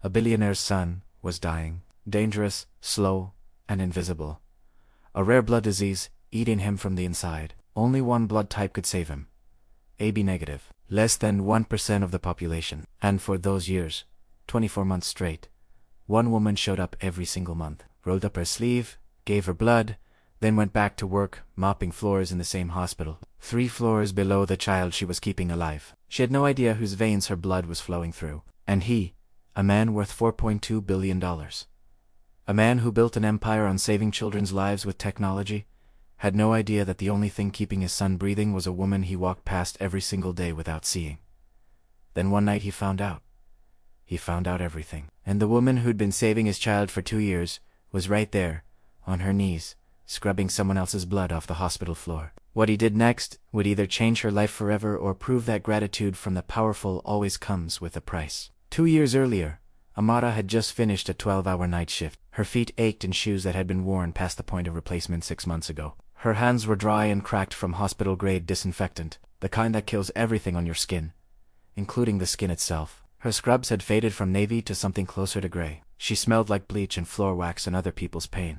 A billionaire's son was dying, dangerous, slow, and invisible. A rare blood disease eating him from the inside. Only one blood type could save him. AB negative. Less than 1% of the population. And for those years, 24 months straight, one woman showed up every single month, rolled up her sleeve, gave her blood, then went back to work, mopping floors in the same hospital, 3 floors below the child she was keeping alive. She had no idea whose veins her blood was flowing through. And he, a man worth $4.2 billion. A man who built an empire on saving children's lives with technology, had no idea that the only thing keeping his son breathing was a woman he walked past every single day without seeing. Then one night he found out. He found out everything. And the woman who'd been saving his child for 2 years was right there, on her knees, scrubbing someone else's blood off the hospital floor. What he did next would either change her life forever or prove that gratitude from the powerful always comes with a price. 2 years earlier, Amara had just finished a 12-hour night shift. Her feet ached in shoes that had been worn past the point of replacement 6 months ago. Her hands were dry and cracked from hospital-grade disinfectant, the kind that kills everything on your skin, including the skin itself. Her scrubs had faded from navy to something closer to gray. She smelled like bleach and floor wax and other people's pain.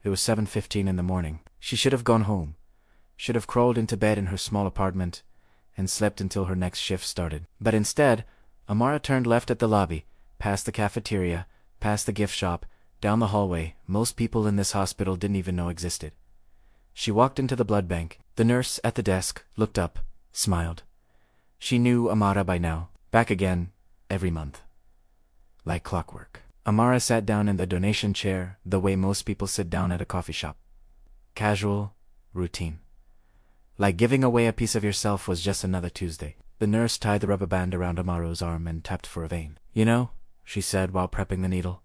It was 7:15 in the morning. She should have gone home, should have crawled into bed in her small apartment, and slept until her next shift started. But instead, Amara turned left at the lobby, past the cafeteria, past the gift shop, down the hallway most people in this hospital didn't even know existed. She walked into the blood bank. The nurse at the desk looked up, smiled. She knew Amara by now. Back again, every month. Like clockwork. Amara sat down in the donation chair, the way most people sit down at a coffee shop. Casual, routine. Like giving away a piece of yourself was just another Tuesday. The nurse tied the rubber band around Amara's arm and tapped for a vein. "You know," she said while prepping the needle,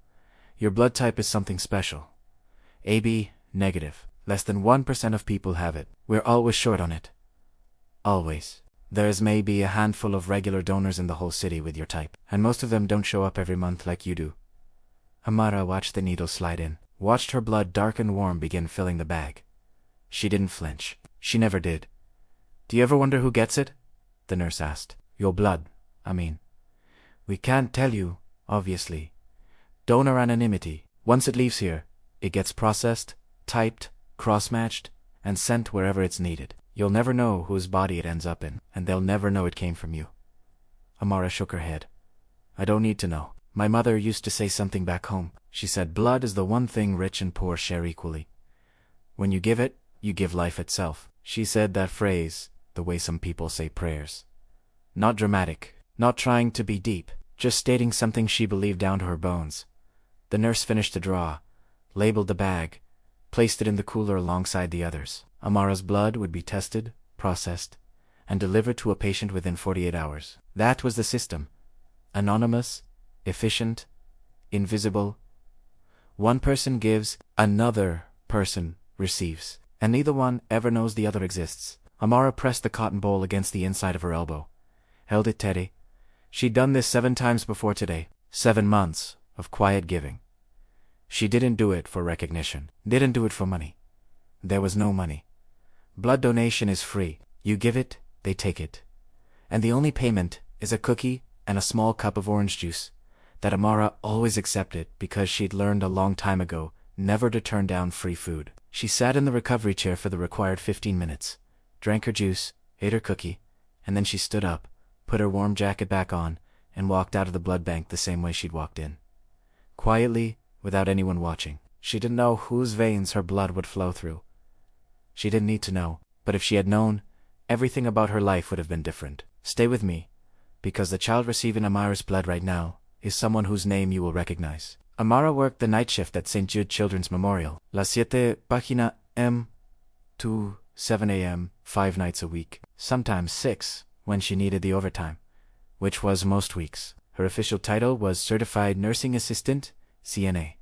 "your blood type is something special. AB negative. Less than 1% of people have it. We're always short on it. Always. There's maybe a handful of regular donors in the whole city with your type, and most of them don't show up every month like you do." Amara watched the needle slide in, watched her blood dark and warm begin filling the bag. She didn't flinch. She never did. "Do you ever wonder who gets it?" the nurse asked. "Your blood, I mean. We can't tell you, obviously. Donor anonymity. Once it leaves here, it gets processed, typed, cross-matched, and sent wherever it's needed. You'll never know whose body it ends up in, and they'll never know it came from you." Amara shook her head. "I don't need to know. My mother used to say something back home. She said blood is the one thing rich and poor share equally. When you give it, you give life itself." She said that phrase the way some people say prayers. Not dramatic, not trying to be deep, just stating something she believed down to her bones. The nurse finished the draw, labeled the bag, placed it in the cooler alongside the others. Amara's blood would be tested, processed, and delivered to a patient within 48 hours. That was the system. Anonymous, efficient, invisible. One person gives, another person receives, and neither one ever knows the other exists. Amara pressed the cotton bowl against the inside of her elbow, held it steady. She'd done this 7 times before today. 7 months of quiet giving. She didn't do it for recognition, didn't do it for money. There was no money. Blood donation is free. You give it, they take it. And the only payment is a cookie and a small cup of orange juice that Amara always accepted because she'd learned a long time ago never to turn down free food. She sat in the recovery chair for the required 15 minutes, drank her juice, ate her cookie, and then she stood up, put her warm jacket back on, and walked out of the blood bank the same way she'd walked in. Quietly, without anyone watching. She didn't know whose veins her blood would flow through. She didn't need to know, but if she had known, everything about her life would have been different. Stay with me, because the child receiving Amara's blood right now is someone whose name you will recognize. Amara worked the night shift at St. Jude Children's Memorial, La 7 Página M, to 7 a.m., 5 nights a week, sometimes 6 when she needed the overtime, which was most weeks. Her official title was Certified Nursing Assistant, CNA,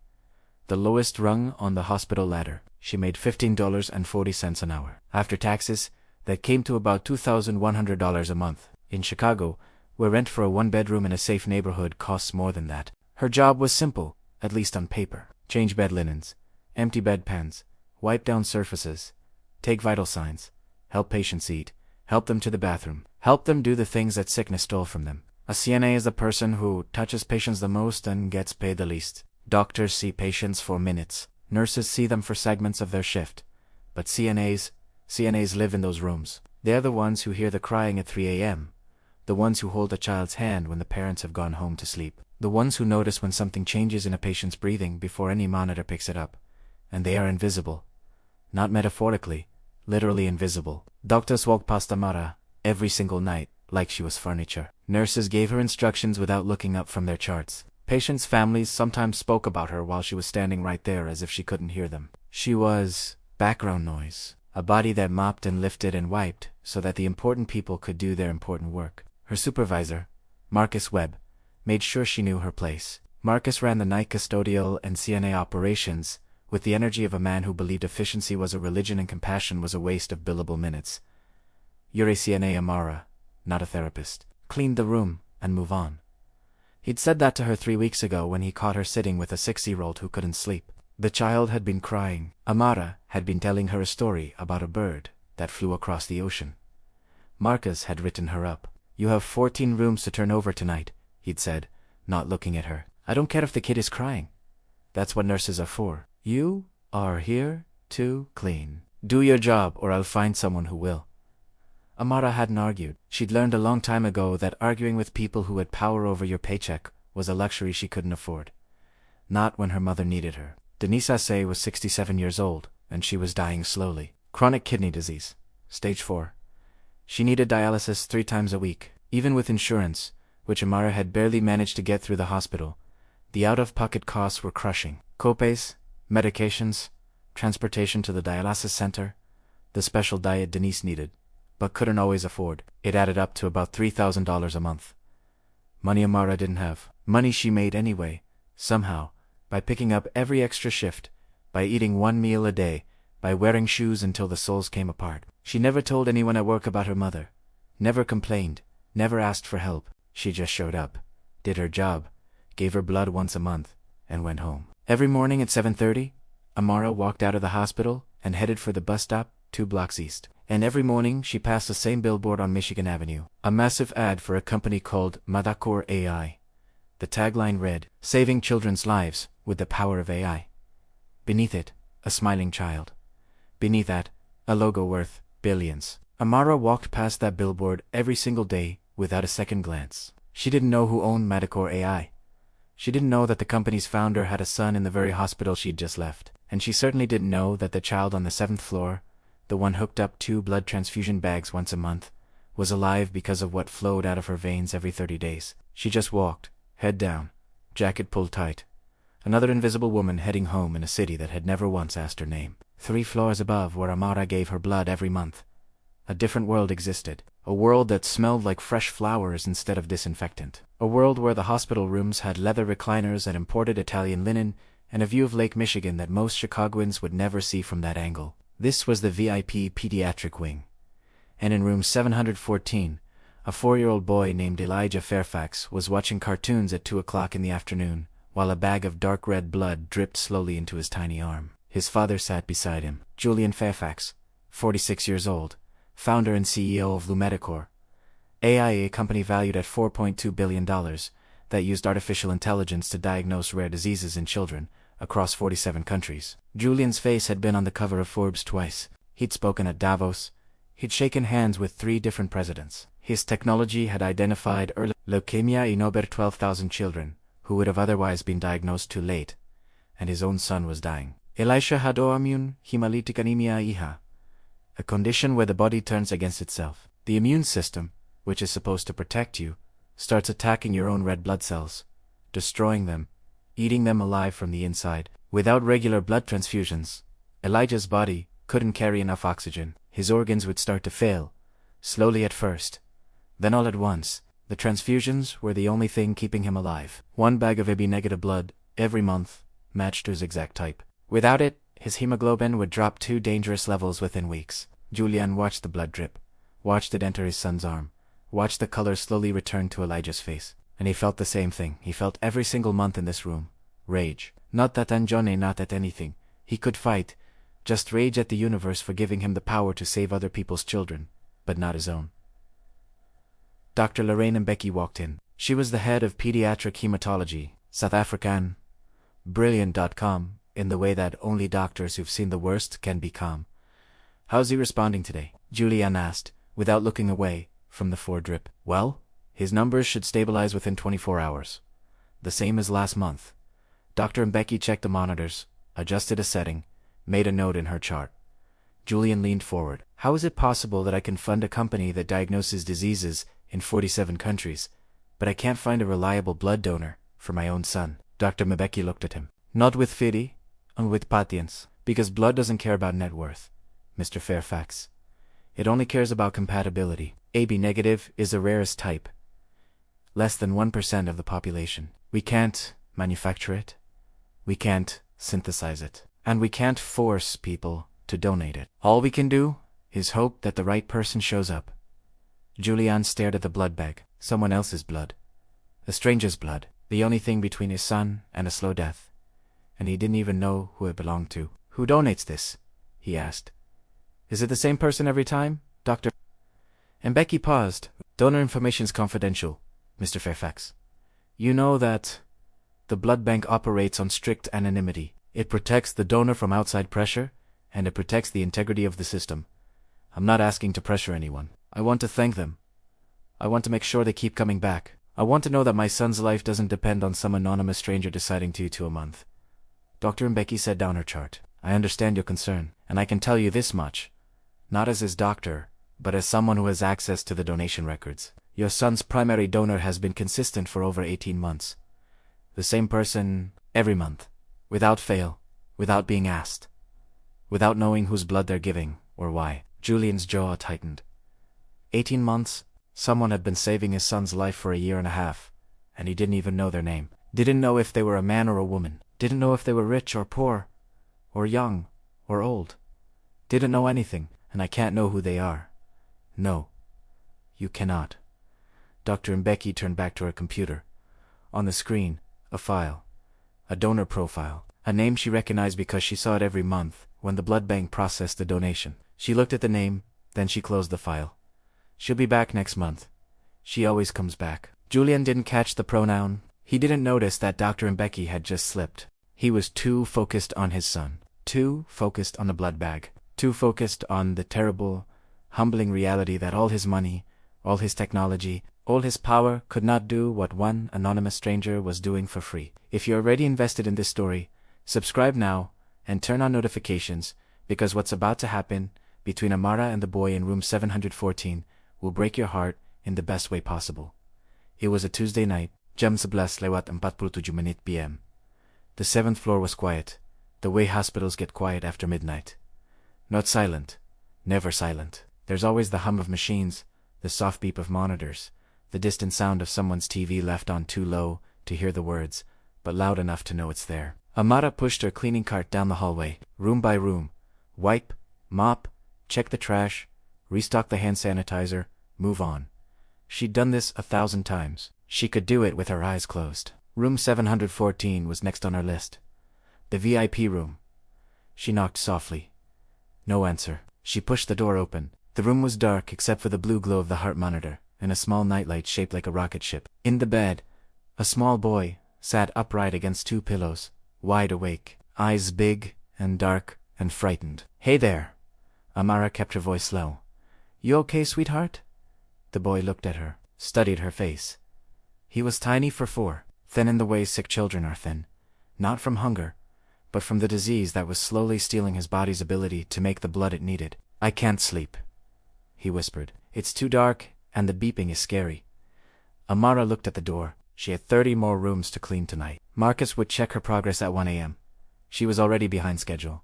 the lowest rung on the hospital ladder. She made $15.40 an hour. After taxes, that came to about $2,100 a month. In Chicago, where rent for a 1-bedroom in a safe neighborhood costs more than that. Her job was simple, at least on paper. Change bed linens, empty bedpans, wipe down surfaces, take vital signs, help patients eat, help them to the bathroom, help them do the things that sickness stole from them. A CNA is the person who touches patients the most and gets paid the least. Doctors see patients for minutes. Nurses see them for segments of their shift. But CNAs live in those rooms. They're the ones who hear the crying at 3 a.m. The ones who hold a child's hand when the parents have gone home to sleep. The ones who notice when something changes in a patient's breathing before any monitor picks it up. And they are invisible. Not metaphorically, literally invisible. Doctors walked past Amara every single night, like she was furniture. Nurses gave her instructions without looking up from their charts. Patients' families sometimes spoke about her while she was standing right there as if she couldn't hear them. She was background noise, a body that mopped and lifted and wiped so that the important people could do their important work. Her supervisor, Marcus Webb, made sure she knew her place. Marcus ran the night custodial and CNA operations with the energy of a man who believed efficiency was a religion and compassion was a waste of billable minutes. You're a CNA, Amara, not a therapist. Clean the room and move on. He'd said that to her 3 weeks ago when he caught her sitting with a 6-year-old who couldn't sleep. The child had been crying. Amara had been telling her a story about a bird that flew across the ocean. Marcus had written her up. You have 14 rooms to turn over tonight, he'd said, not looking at her. I don't care if the kid is crying. That's what nurses are for. You are here to clean. Do your job or I'll find someone who will. Amara hadn't argued. She'd learned a long time ago that arguing with people who had power over your paycheck was a luxury she couldn't afford. Not when her mother needed her. Denise Assay was 67 years old, and she was dying slowly. Chronic kidney disease. Stage 4. She needed dialysis 3 times a week. Even with insurance, which Amara had barely managed to get through the hospital, the out-of-pocket costs were crushing. Copays, medications, transportation to the dialysis center, the special diet Denise needed, but couldn't always afford. It added up to about $3,000 a month. Money Amara didn't have. Money she made anyway, somehow, by picking up every extra shift, by eating 1 meal a day, by wearing shoes until the soles came apart. She never told anyone at work about her mother, never complained, never asked for help. She just showed up, did her job, gave her blood once a month, and went home. Every morning at 7:30, Amara walked out of the hospital and headed for the bus stop 2 blocks east. And every morning she passed the same billboard on Michigan Avenue, a massive ad for a company called Madakor AI. The tagline read, "Saving children's lives with the power of AI." Beneath it, a smiling child. Beneath that, a logo worth billions. Amara walked past that billboard every single day without a second glance. She didn't know who owned Madakor AI. She didn't know that the company's founder had a son in the very hospital she'd just left. And she certainly didn't know that the child on the 7th floor, the one hooked up 2 blood transfusion bags once a month, was alive because of what flowed out of her veins every 30 days. She just walked, head down, jacket pulled tight. Another invisible woman heading home in a city that had never once asked her name. 3 floors above where Amara gave her blood every month, a different world existed. A world that smelled like fresh flowers instead of disinfectant. A world where the hospital rooms had leather recliners and imported Italian linen, and a view of Lake Michigan that most Chicagoans would never see from that angle. This was the VIP pediatric wing. And in room 714, a 4-year-old boy named Elijah Fairfax was watching cartoons at 2 o'clock in the afternoon, while a bag of dark red blood dripped slowly into his tiny arm. His father sat beside him, Julian Fairfax, 46 years old, founder and CEO of Lumeticor, a company valued at $4.2 billion that used artificial intelligence to diagnose rare diseases in children across 47 countries. Julian's face had been on the cover of Forbes twice. He'd spoken at Davos. He'd shaken hands with 3 different presidents. His technology had identified early leukemia in over 12,000 children who would have otherwise been diagnosed too late, and his own son was dying. Elisha had autoimmune hemolytic anemia IHA, a condition where the body turns against itself. The immune system, which is supposed to protect you, starts attacking your own red blood cells, destroying them, eating them alive from the inside. Without regular blood transfusions, Elijah's body couldn't carry enough oxygen. His organs would start to fail, slowly at first. Then all at once, the transfusions were the only thing keeping him alive. 1 bag of AB-negative blood, every month, matched to his exact type. Without it, his hemoglobin would drop to dangerous levels within weeks. Julian watched the blood drip, watched it enter his son's arm, watched the color slowly return to Elijah's face. And he felt the same thing he felt every single month in this room. Rage. Not at Anjone, not at anything. He could fight. Just rage at the universe for giving him the power to save other people's children, but not his own. Dr. Lorraine and Becky walked in. She was the head of pediatric hematology, South African, brilliant.com, in the way that only doctors who've seen the worst can be calm. How's he responding today? Julian asked, without looking away from the four-drip. Well, his numbers should stabilize within 24 hours. The same as last month. Dr. Mbeki checked the monitors, adjusted a setting, made a note in her chart. Julian leaned forward. How is it possible that I can fund a company that diagnoses diseases in 47 countries, but I can't find a reliable blood donor for my own son? Dr. Mbeki looked at him. Not with Fidi, and with patience, because blood doesn't care about net worth, Mr. Fairfax. It only cares about compatibility. AB negative is the rarest type. Less than 1% of the population. We can't manufacture it. We can't synthesize it. And we can't force people to donate it. All we can do is hope that the right person shows up. Julian stared at the blood bag. Someone else's blood. A stranger's blood. The only thing between his son and a slow death. And he didn't even know who it belonged to. Who donates this? He asked. Is it the same person every time, Dr. Mbeki paused. Donor information's confidential, Mr. Fairfax. You know that the blood bank operates on strict anonymity. It protects the donor from outside pressure, and it protects the integrity of the system. I'm not asking to pressure anyone. I want to thank them. I want to make sure they keep coming back. I want to know that my son's life doesn't depend on some anonymous stranger deciding to a month. Dr. Mbeki set down her chart. I understand your concern, and I can tell you this much. Not as his doctor, but as someone who has access to the donation records. Your son's primary donor has been consistent for over 18 months. The same person every month, without fail, without being asked, without knowing whose blood they're giving or why. Julian's jaw tightened. 18 months, someone had been saving his son's life for a year and a half, and he didn't even know their name. Didn't know if they were a man or a woman. Didn't know if they were rich or poor, or young or old. Didn't know anything, and I can't know who they are. No, you cannot. Dr. Mbeki turned back to her computer. On the screen, a file. A donor profile. A name she recognized because she saw it every month when the blood bank processed the donation. She looked at the name, then she closed the file. She'll be back next month. She always comes back. Julian didn't catch the pronoun. He didn't notice that Dr. Mbeki had just slipped. He was too focused on his son. Too focused on the blood bag. Too focused on the terrible, humbling reality that all his money, all his technology, all his power could not do what one anonymous stranger was doing for free. If you're already invested in this story, subscribe now and turn on notifications, because what's about to happen between Amara and the boy in room 714 will break your heart in the best way possible. It was a Tuesday night, jam 11:47 p.m. The 7th floor was quiet, the way hospitals get quiet after midnight. Not silent, never silent. There's always the hum of machines, the soft beep of monitors, the distant sound of someone's TV left on too low to hear the words, but loud enough to know it's there. Amara pushed her cleaning cart down the hallway, room by room. Wipe, mop, check the trash, restock the hand sanitizer, move on. She'd done this 1,000 times. She could do it with her eyes closed. Room 714 was next on her list. The VIP room. She knocked softly. No answer. She pushed the door open. The room was dark except for the blue glow of the heart monitor, and a small nightlight shaped like a rocket ship. In the bed, a small boy sat upright against 2 pillows, wide awake, eyes big and dark and frightened. Hey there. Amara kept her voice low. You okay, sweetheart? The boy looked at her, studied her face. He was tiny for 4, thin in the way sick children are thin, not from hunger, but from the disease that was slowly stealing his body's ability to make the blood it needed. I can't sleep, he whispered. It's too dark, and the beeping is scary. Amara looked at the door. She had 30 more rooms to clean tonight. Marcus would check her progress at 1 a.m. She was already behind schedule.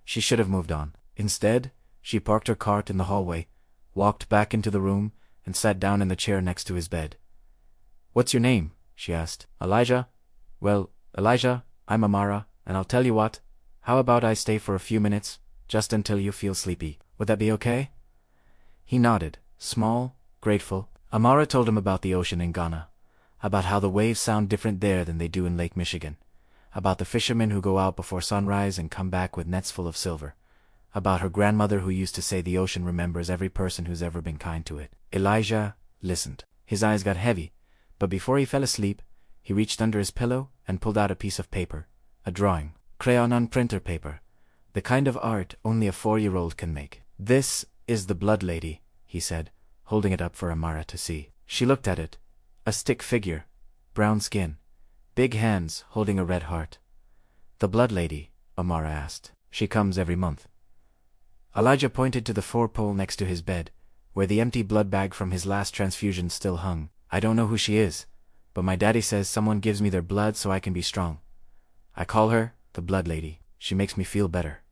She should have moved on. Instead, she parked her cart in the hallway, walked back into the room, and sat down in the chair next to his bed. What's your name? She asked. Elijah? Well, Elijah, I'm Amara, and I'll tell you what, how about I stay for a few minutes, just until you feel sleepy? Would that be okay? He nodded, small, grateful. Amara told him about the ocean in Ghana, about how the waves sound different there than they do in Lake Michigan, about the fishermen who go out before sunrise and come back with nets full of silver, about her grandmother who used to say the ocean remembers every person who's ever been kind to it. Elijah listened. His eyes got heavy, But before he fell asleep, he reached under his pillow and pulled out a piece of paper, a drawing, crayon on printer paper, the kind of art only a 4-year-old can make. "This is the blood lady," he said, holding it up for Amara to see. She looked at it. A stick figure, brown skin, big hands holding a red heart. "The blood lady?" Amara asked. "She comes every month." Elijah pointed to the 4-pole next to his bed, where the empty blood bag from his last transfusion still hung. "I don't know who she is, but my daddy says someone gives me their blood so I can be strong. I call her the blood lady. She makes me feel better."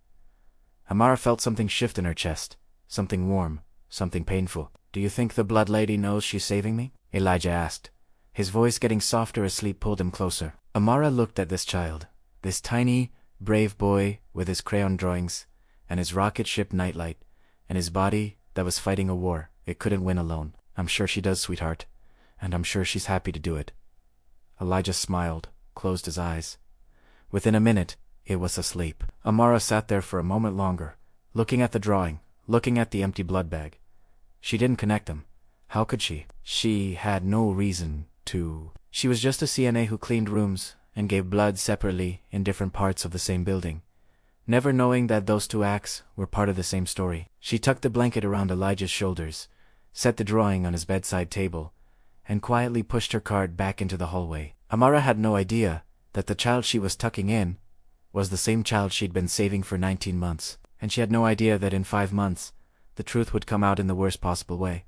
Amara felt something shift in her chest, something warm, something painful. "Do you think the blood lady knows she's saving me?" Elijah asked. His voice getting softer as sleep pulled him closer. Amara looked at this child, this tiny, brave boy with his crayon drawings, and his rocket ship nightlight, and his body that was fighting a war it couldn't win alone. "I'm sure she does, sweetheart, and I'm sure she's happy to do it." Elijah smiled, closed his eyes. Within a minute, it was asleep. Amara sat there for a moment longer, looking at the drawing, looking at the empty blood bag. She didn't connect them. How could she? She had no reason to. She was just a CNA who cleaned rooms and gave blood separately in different parts of the same building, never knowing that those two acts were part of the same story. She tucked the blanket around Elijah's shoulders, set the drawing on his bedside table, and quietly pushed her cart back into the hallway. Amara had no idea that the child she was tucking in was the same child she'd been saving for 19 months, and she had no idea that in 5 months, the truth would come out in the worst possible way.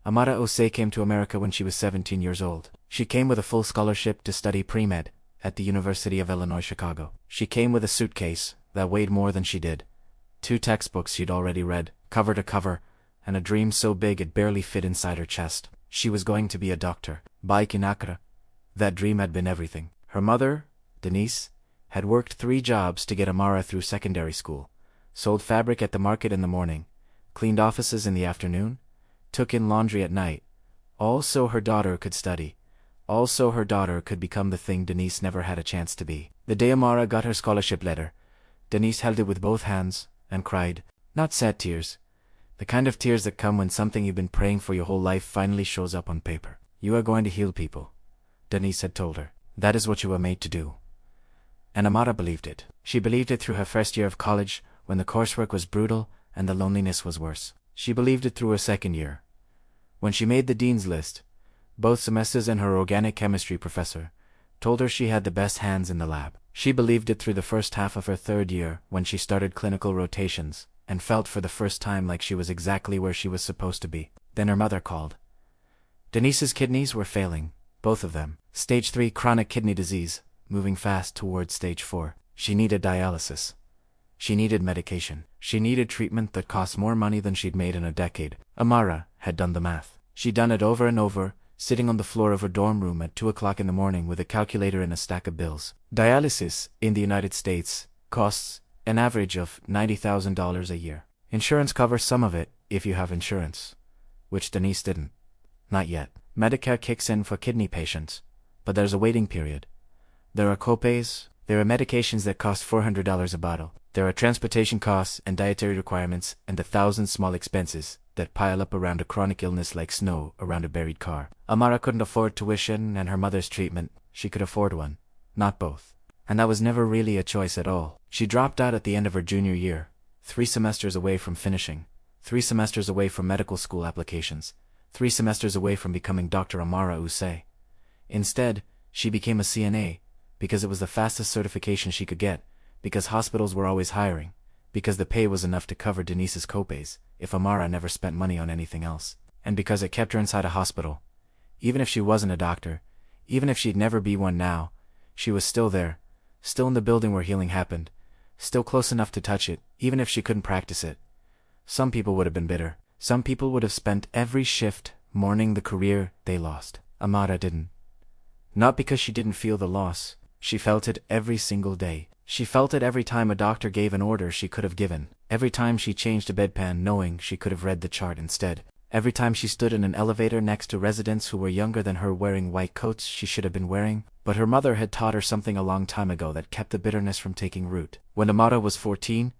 Amara Osei came to America when she was 17 years old. She came with a full scholarship to study pre-med at the University of Illinois Chicago. She came with a suitcase that weighed more than she did, 2 textbooks she'd already read, cover to cover, and a dream so big it barely fit inside her chest. She was going to be a doctor. Back in Accra, that dream had been everything. Her mother, Denise, had worked 3 jobs to get Amara through secondary school, sold fabric at the market in the morning, cleaned offices in the afternoon, took in laundry at night, all so her daughter could study, all so her daughter could become the thing Denise never had a chance to be. The day Amara got her scholarship letter, Denise held it with both hands and cried, not sad tears, the kind of tears that come when something you've been praying for your whole life finally shows up on paper. "You are going to heal people," Denise had told her. "That is what you were made to do." And Amara believed it. She believed it through her first year of college, when the coursework was brutal and the loneliness was worse. She believed it through her second year, when she made the dean's list. Both semesters and her organic chemistry professor told her she had the best hands in the lab. She believed it through the first half of her third year, when she started clinical rotations and felt for the first time like she was exactly where she was supposed to be. Then her mother called. Denise's kidneys were failing, both of them. Stage 3 chronic kidney disease, moving fast towards stage 4. She needed dialysis. She needed medication. She needed treatment that cost more money than she'd made in a decade. Amara had done the math. She'd done it over and over, sitting on the floor of her dorm room at 2 o'clock in the morning with a calculator and a stack of bills. Dialysis, in the United States, costs an average of $90,000 a year. Insurance covers some of it, if you have insurance, which Denise didn't. Not yet. Medicare kicks in for kidney patients, but there's a waiting period. There are copays, there are medications that cost $400 a bottle. There are transportation costs and dietary requirements and 1,000 small expenses that pile up around a chronic illness like snow around a buried car. Amara couldn't afford tuition and her mother's treatment. She could afford one, not both. And that was never really a choice at all. She dropped out at the end of her junior year, 3 semesters away from finishing, 3 semesters away from medical school applications, 3 semesters away from becoming Dr. Amara Usei. Instead, she became a CNA, because it was the fastest certification she could get, because hospitals were always hiring, because the pay was enough to cover Denise's copays, if Amara never spent money on anything else, and because it kept her inside a hospital. Even if she wasn't a doctor, even if she'd never be one now, she was still there, still in the building where healing happened, still close enough to touch it, even if she couldn't practice it. Some people would have been bitter. Some people would have spent every shift mourning the career they lost. Amara didn't. Not because she didn't feel the loss. She felt it every single day. She felt it every time a doctor gave an order she could have given. Every time she changed a bedpan knowing she could have read the chart instead. Every time she stood in an elevator next to residents who were younger than her wearing white coats she should have been wearing. But her mother had taught her something a long time ago that kept the bitterness from taking root. When Amara was 14,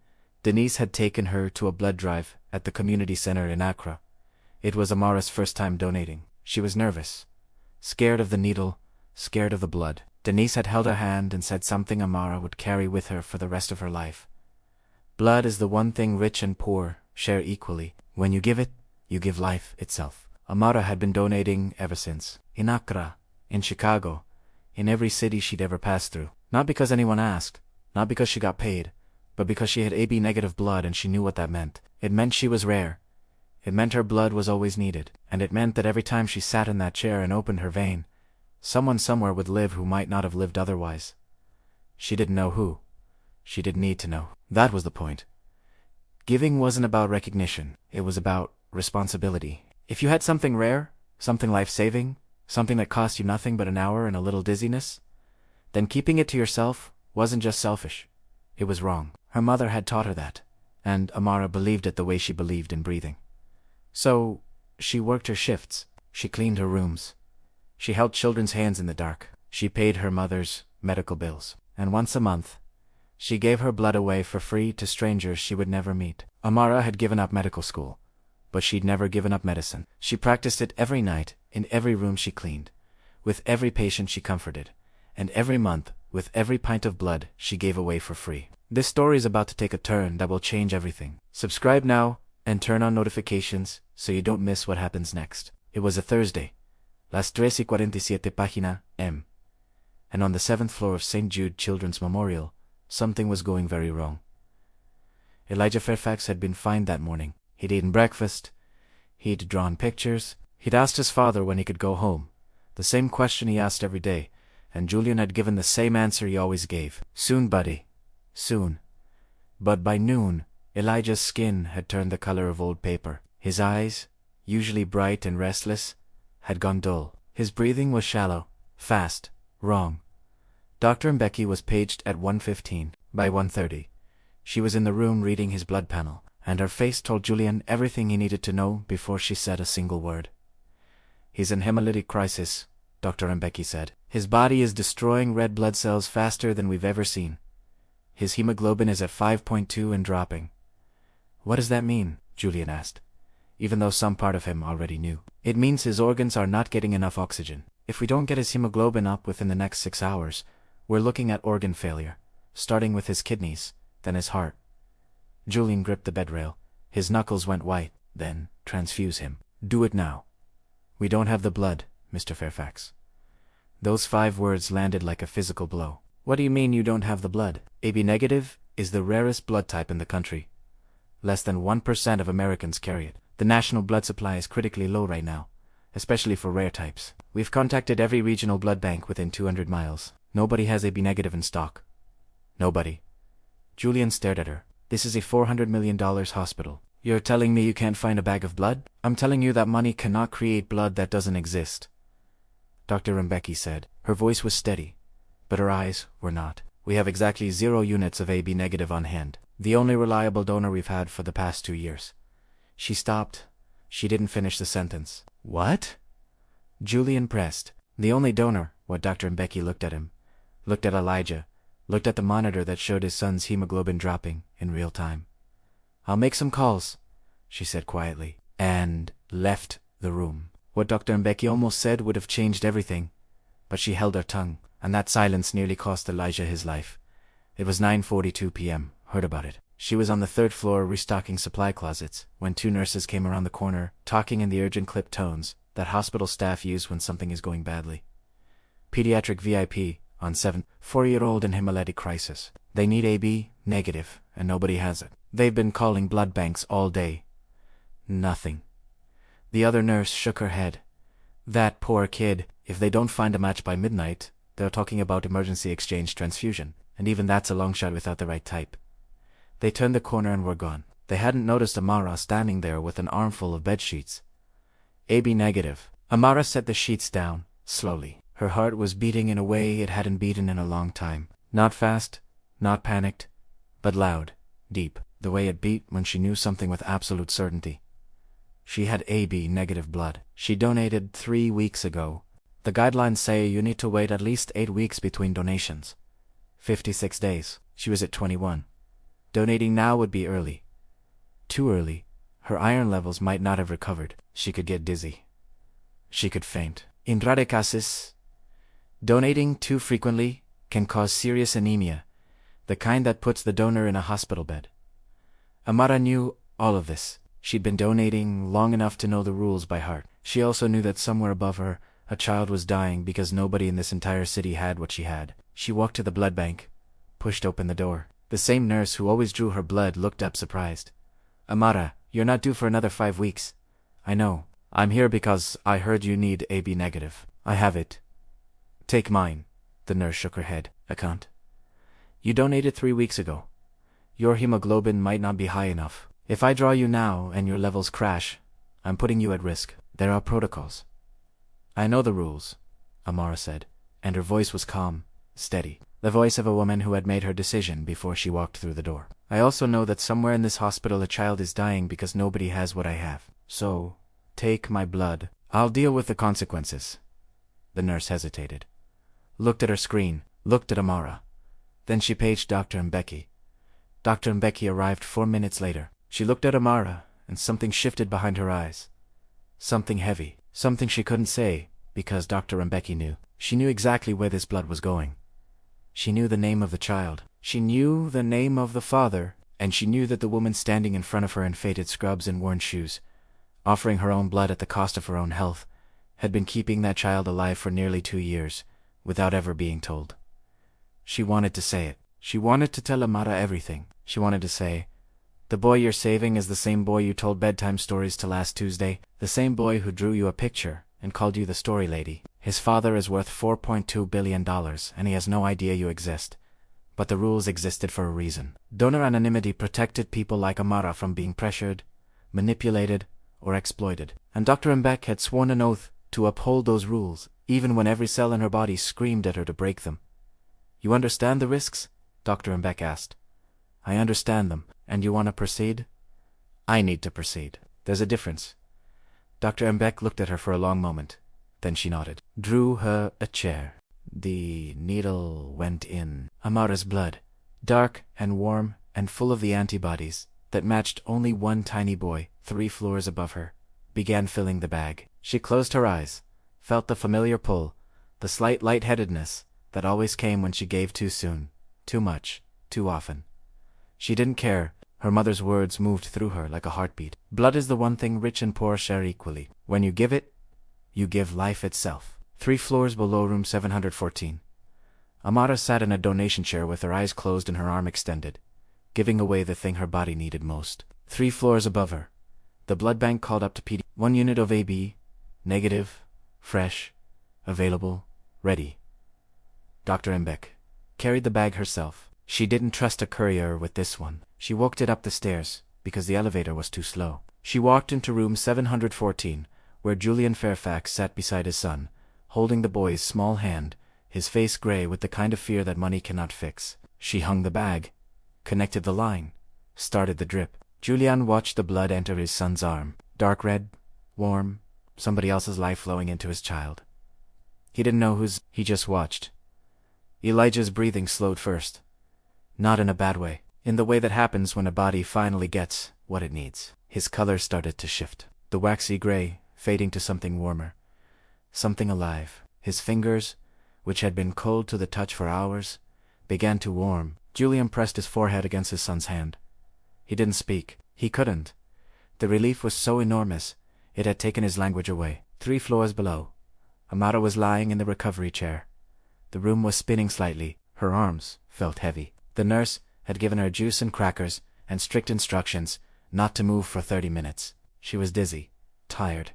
Denise had taken her to a blood drive at the community center in Accra. It was Amara's first time donating. She was nervous. scared of the needle, scared of the blood. Denise had held her hand and said something Amara would carry with her for the rest of her life. Blood is the one thing rich and poor share equally. When you give it, you give life itself. Amara had been donating ever since. In Accra, in Chicago, in every city she'd ever passed through. Not because anyone asked, not because she got paid, but because she had AB negative blood and she knew what that meant. It meant she was rare. It meant her blood was always needed. And it meant that every time she sat in that chair and opened her vein, someone somewhere would live who might not have lived otherwise. She didn't know who. She didn't need to know. That was the point. Giving wasn't about recognition. It was about responsibility. If you had something rare, something life-saving, something that cost you nothing but an hour and a little dizziness, then keeping it to yourself wasn't just selfish. It was wrong. Her mother had taught her that, and Amara believed it the way she believed in breathing. So, she worked her shifts. She cleaned her rooms. She held children's hands in the dark. She paid her mother's medical bills. And once a month, she gave her blood away for free to strangers she would never meet. Amara had given up medical school, but she'd never given up medicine. She practiced it every night, in every room she cleaned, with every patient she comforted, and every month, with every pint of blood she gave away for free. This story is about to take a turn that will change everything. Subscribe now and turn on notifications so you don't miss what happens next. It was a Thursday, las 3:47 página M. And on the 7th floor of St. Jude Children's Memorial, something was going very wrong. Elijah Fairfax had been fined that morning. He'd eaten breakfast. He'd drawn pictures. He'd asked his father when he could go home, the same question he asked every day, and Julian had given the same answer he always gave. Soon, buddy. Soon. But by noon, Elijah's skin had turned the color of old paper. His eyes, usually bright and restless, had gone dull. His breathing was shallow, fast, wrong. Dr. Mbeki was paged at 1:15. By 1:30, she was in the room reading his blood panel, and her face told Julian everything he needed to know before she said a single word. He's in hemolytic crisis, Dr. Mbeki said. His body is destroying red blood cells faster than we've ever seen. His hemoglobin is at 5.2 and dropping. What does that mean? Julian asked, even though some part of him already knew. It means his organs are not getting enough oxygen. If we don't get his hemoglobin up within the next 6 hours, we're looking at organ failure, starting with his kidneys, then his heart. Julian gripped the bed rail. His knuckles went white. Then, transfuse him. Do it now. We don't have the blood, Mr. Fairfax. Those 5 words landed like a physical blow. What do you mean you don't have the blood? AB negative is the rarest blood type in the country. Less than 1% of Americans carry it. The national blood supply is critically low right now, especially for rare types. We've contacted every regional blood bank within 200 miles. Nobody has AB negative in stock. Nobody. Julian stared at her. This is a $400 million hospital. You're telling me you can't find a bag of blood? I'm telling you that money cannot create blood that doesn't exist. Dr. Mbeki said. Her voice was steady, but her eyes were not. We have exactly 0 units of AB negative on hand. The only reliable donor we've had for the past 2 years. She stopped. She didn't finish the sentence. What? Julian pressed. The only donor. What? Dr. Mbeki looked at him. Looked at Elijah. Looked at the monitor that showed his son's hemoglobin dropping in real time. I'll make some calls, she said quietly, and left the room. What Dr. Mbeki almost said would have changed everything, but she held her tongue, and that silence nearly cost Elijah his life. It was 9:42 p.m. Heard about it. She was on the 3rd floor restocking supply closets when 2 nurses came around the corner, talking in the urgent clipped tones that hospital staff use when something is going badly. Pediatric VIP on 7, 4-year-old in hemolytic crisis. They need AB negative, and nobody has it. They've been calling blood banks all day. Nothing. The other nurse shook her head. That poor kid. If they don't find a match by midnight, they're talking about emergency exchange transfusion, and even that's a long shot without the right type. They turned the corner and were gone. They hadn't noticed Amara standing there with an armful of bedsheets. AB negative. Amara set the sheets down, slowly. Her heart was beating in a way it hadn't beaten in a long time. Not fast, not panicked, but loud, deep, the way it beat when she knew something with absolute certainty. She had AB negative blood. She donated 3 weeks ago. The guidelines say you need to wait at least 8 weeks between donations. 56 days. She was at 21. Donating now would be early. Too early. Her iron levels might not have recovered. She could get dizzy. She could faint. In rare cases, donating too frequently can cause serious anemia, the kind that puts the donor in a hospital bed. Amara knew all of this. She'd been donating long enough to know the rules by heart. She also knew that somewhere above her, a child was dying because nobody in this entire city had what she had. She walked to the blood bank, pushed open the door. The same nurse who always drew her blood looked up surprised. Amara, you're not due for another 5 weeks. I know. I'm here because I heard you need AB negative. I have it. Take mine. The nurse shook her head. I can't. You donated 3 weeks ago. Your hemoglobin might not be high enough. If I draw you now and your levels crash, I'm putting you at risk. There are protocols. I know the rules, Amara said, and her voice was calm, steady, the voice of a woman who had made her decision before she walked through the door. I also know that somewhere in this hospital a child is dying because nobody has what I have. So, take my blood. I'll deal with the consequences. The nurse hesitated, looked at her screen, looked at Amara. Then she paged Dr. Mbeki. Dr. Mbeki arrived 4 minutes later. She looked at Amara, and something shifted behind her eyes. Something heavy, something she couldn't say, because Dr. Mbeki knew. She knew exactly where this blood was going. She knew the name of the child. She knew the name of the father, and she knew that the woman standing in front of her in faded scrubs and worn shoes, offering her own blood at the cost of her own health, had been keeping that child alive for nearly 2 years, without ever being told. She wanted to say it. She wanted to tell Amara everything. She wanted to say, the boy you're saving is the same boy you told bedtime stories to last Tuesday, the same boy who drew you a picture and called you the story lady. His father is worth $4.2 billion, and he has no idea you exist. But the rules existed for a reason. Donor anonymity protected people like Amara from being pressured, manipulated, or exploited. And Dr. Mbek had sworn an oath to uphold those rules, even when every cell in her body screamed at her to break them. You understand the risks? Dr. Mbek asked. I understand them. And you want to proceed? I need to proceed. There's a difference. Dr. Mbek looked at her for a long moment. Then she nodded, drew her a chair. The needle went in. Amara's blood, dark and warm and full of the antibodies that matched only one tiny boy 3 floors above her, began filling the bag. She closed her eyes, felt the familiar pull, the slight lightheadedness that always came when she gave too soon, too much, too often. She didn't care. Her mother's words moved through her like a heartbeat. Blood is the one thing rich and poor share equally. When you give it, you give life itself. 3 floors below room 714. Amara sat in a donation chair with her eyes closed and her arm extended, giving away the thing her body needed most. 3 floors above her, the blood bank called up to PD. 1 unit of AB, negative, fresh, available, ready. Dr. Mbek carried the bag herself. She didn't trust a courier with this one. She walked it up the stairs, because the elevator was too slow. She walked into room 714, where Julian Fairfax sat beside his son, holding the boy's small hand, his face gray with the kind of fear that money cannot fix. She hung the bag, connected the line, started the drip. Julian watched the blood enter his son's arm, dark red, warm, somebody else's life flowing into his child. He didn't know whose, he just watched. Elijah's breathing slowed first. Not in a bad way. In the way that happens when a body finally gets what it needs. His color started to shift. The waxy gray, fading to something warmer. Something alive. His fingers, which had been cold to the touch for hours, began to warm. Julian pressed his forehead against his son's hand. He didn't speak. He couldn't. The relief was so enormous, it had taken his language away. 3 floors below, Amara was lying in the recovery chair. The room was spinning slightly. Her arms felt heavy. The nurse had given her juice and crackers and strict instructions not to move for 30 minutes. She was dizzy, tired.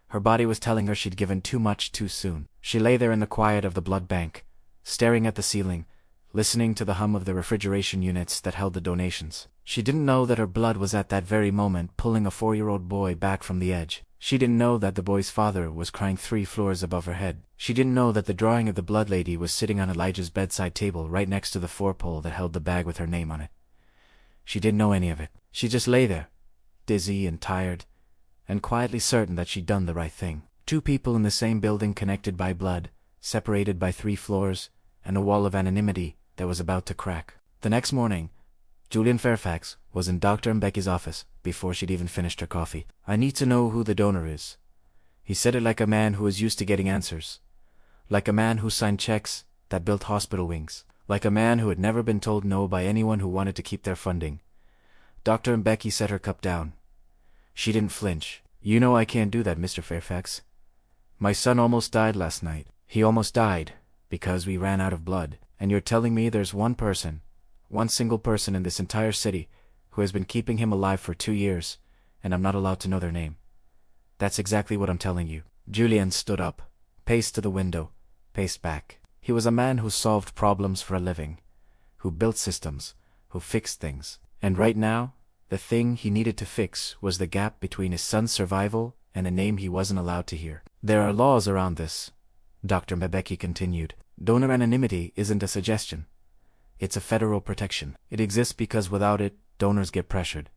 Her body was telling her she'd given too much too soon. She lay there in the quiet of the blood bank, staring at the ceiling, listening to the hum of the refrigeration units that held the donations. She didn't know that her blood was at that very moment pulling a 4-year-old boy back from the edge. She didn't know that the boy's father was crying 3 floors above her head. She didn't know that the drawing of the blood lady was sitting on Elijah's bedside table right next to the 4-pole that held the bag with her name on it. She didn't know any of it. She just lay there, dizzy and tired, and quietly certain that she'd done the right thing. 2 people in the same building connected by blood, separated by 3 floors, and a wall of anonymity that was about to crack. The next morning, Julian Fairfax was in Dr. Mbeki's office before she'd even finished her coffee. I need to know who the donor is. He said it like a man who was used to getting answers. Like a man who signed checks that built hospital wings. Like a man who had never been told no by anyone who wanted to keep their funding. Dr. Mbeki set her cup down. She didn't flinch. "You know I can't do that, Mr. Fairfax. My son almost died last night. He almost died because we ran out of blood. And you're telling me there's one person, one single person in this entire city who has been keeping him alive for 2 years, and I'm not allowed to know their name." "That's exactly what I'm telling you." Julian stood up, paced to the window, paced back. He was a man who solved problems for a living, who built systems, who fixed things. And right now, the thing he needed to fix was the gap between his son's survival and a name he wasn't allowed to hear. "There are laws around this," Dr. Mbeki continued. "Donor anonymity isn't a suggestion. It's a federal protection. It exists because without it, donors get pressured.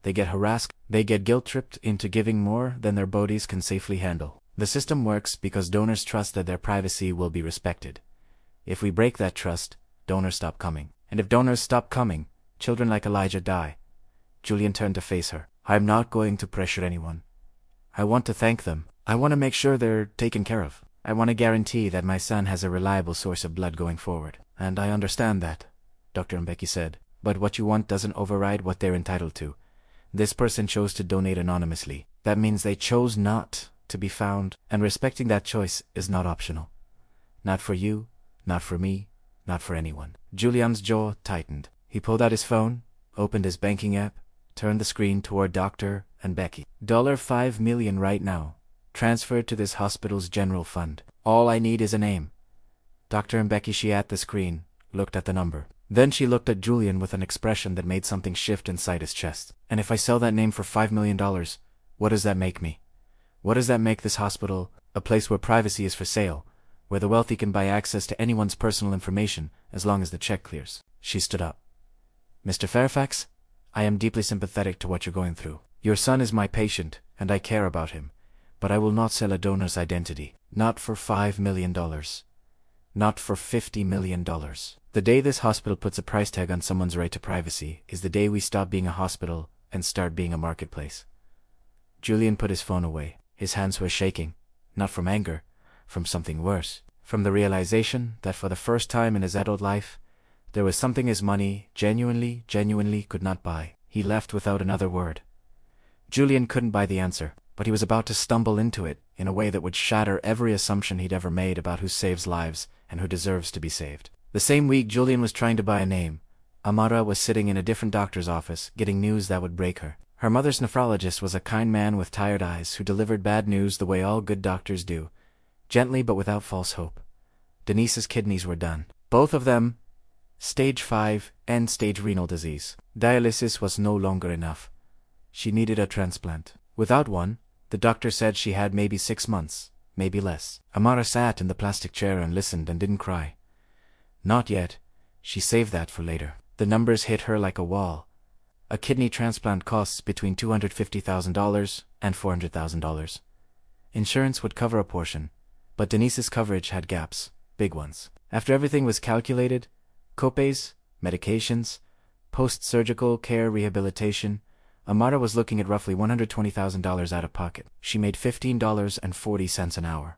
They get harassed, they get guilt-tripped into giving more than their bodies can safely handle. The system works because donors trust that their privacy will be respected. If we break that trust, donors stop coming. And if donors stop coming, children like Elijah die." Julian turned to face her. "I'm not going to pressure anyone. I want to thank them. I want to make sure they're taken care of. I want to guarantee that my son has a reliable source of blood going forward." "And I understand that," Dr. Mbeki said. "But what you want doesn't override what they're entitled to. This person chose to donate anonymously. That means they chose not to be found, and respecting that choice is not optional. Not for you, not for me, not for anyone." Julian's jaw tightened. He pulled out his phone, opened his banking app, turned the screen toward Dr. Mbeki. $5 million right now, transferred to this hospital's general fund. All I need is a name. Dr. Mbeki, she at the screen, looked at the number. Then she looked at Julian with an expression that made something shift inside his chest. "And if I sell that name for $5 million, what does that make me? What does that make this hospital? A place where privacy is for sale, where the wealthy can buy access to anyone's personal information as long as the check clears." She stood up. "Mr. Fairfax, I am deeply sympathetic to what you're going through. Your son is my patient, and I care about him. But I will not sell a donor's identity. Not for $5 million. Not for $50 million. The day this hospital puts a price tag on someone's right to privacy is the day we stop being a hospital and start being a marketplace." Julian put his phone away. His hands were shaking, not from anger, from something worse, from the realization that for the first time in his adult life, there was something his money genuinely could not buy. He left without another word. Julian couldn't buy the answer, but he was about to stumble into it in a way that would shatter every assumption he'd ever made about who saves lives and who deserves to be saved. The same week Julian was trying to buy a name, Amara was sitting in a different doctor's office, getting news that would break her. Her mother's nephrologist was a kind man with tired eyes who delivered bad news the way all good doctors do, gently but without false hope. Denise's kidneys were done. Both of them, stage 5, end-stage renal disease. Dialysis was no longer enough. She needed a transplant. Without one, the doctor said she had maybe 6 months, maybe less. Amara sat in the plastic chair and listened and didn't cry. Not yet. She saved that for later. The numbers hit her like a wall. A kidney transplant costs between $250,000 and $400,000. Insurance would cover a portion, but Denise's coverage had gaps, big ones. After everything was calculated, copays, medications, post-surgical care rehabilitation, Amara was looking at roughly $120,000 out of pocket. She made $15.40 an hour.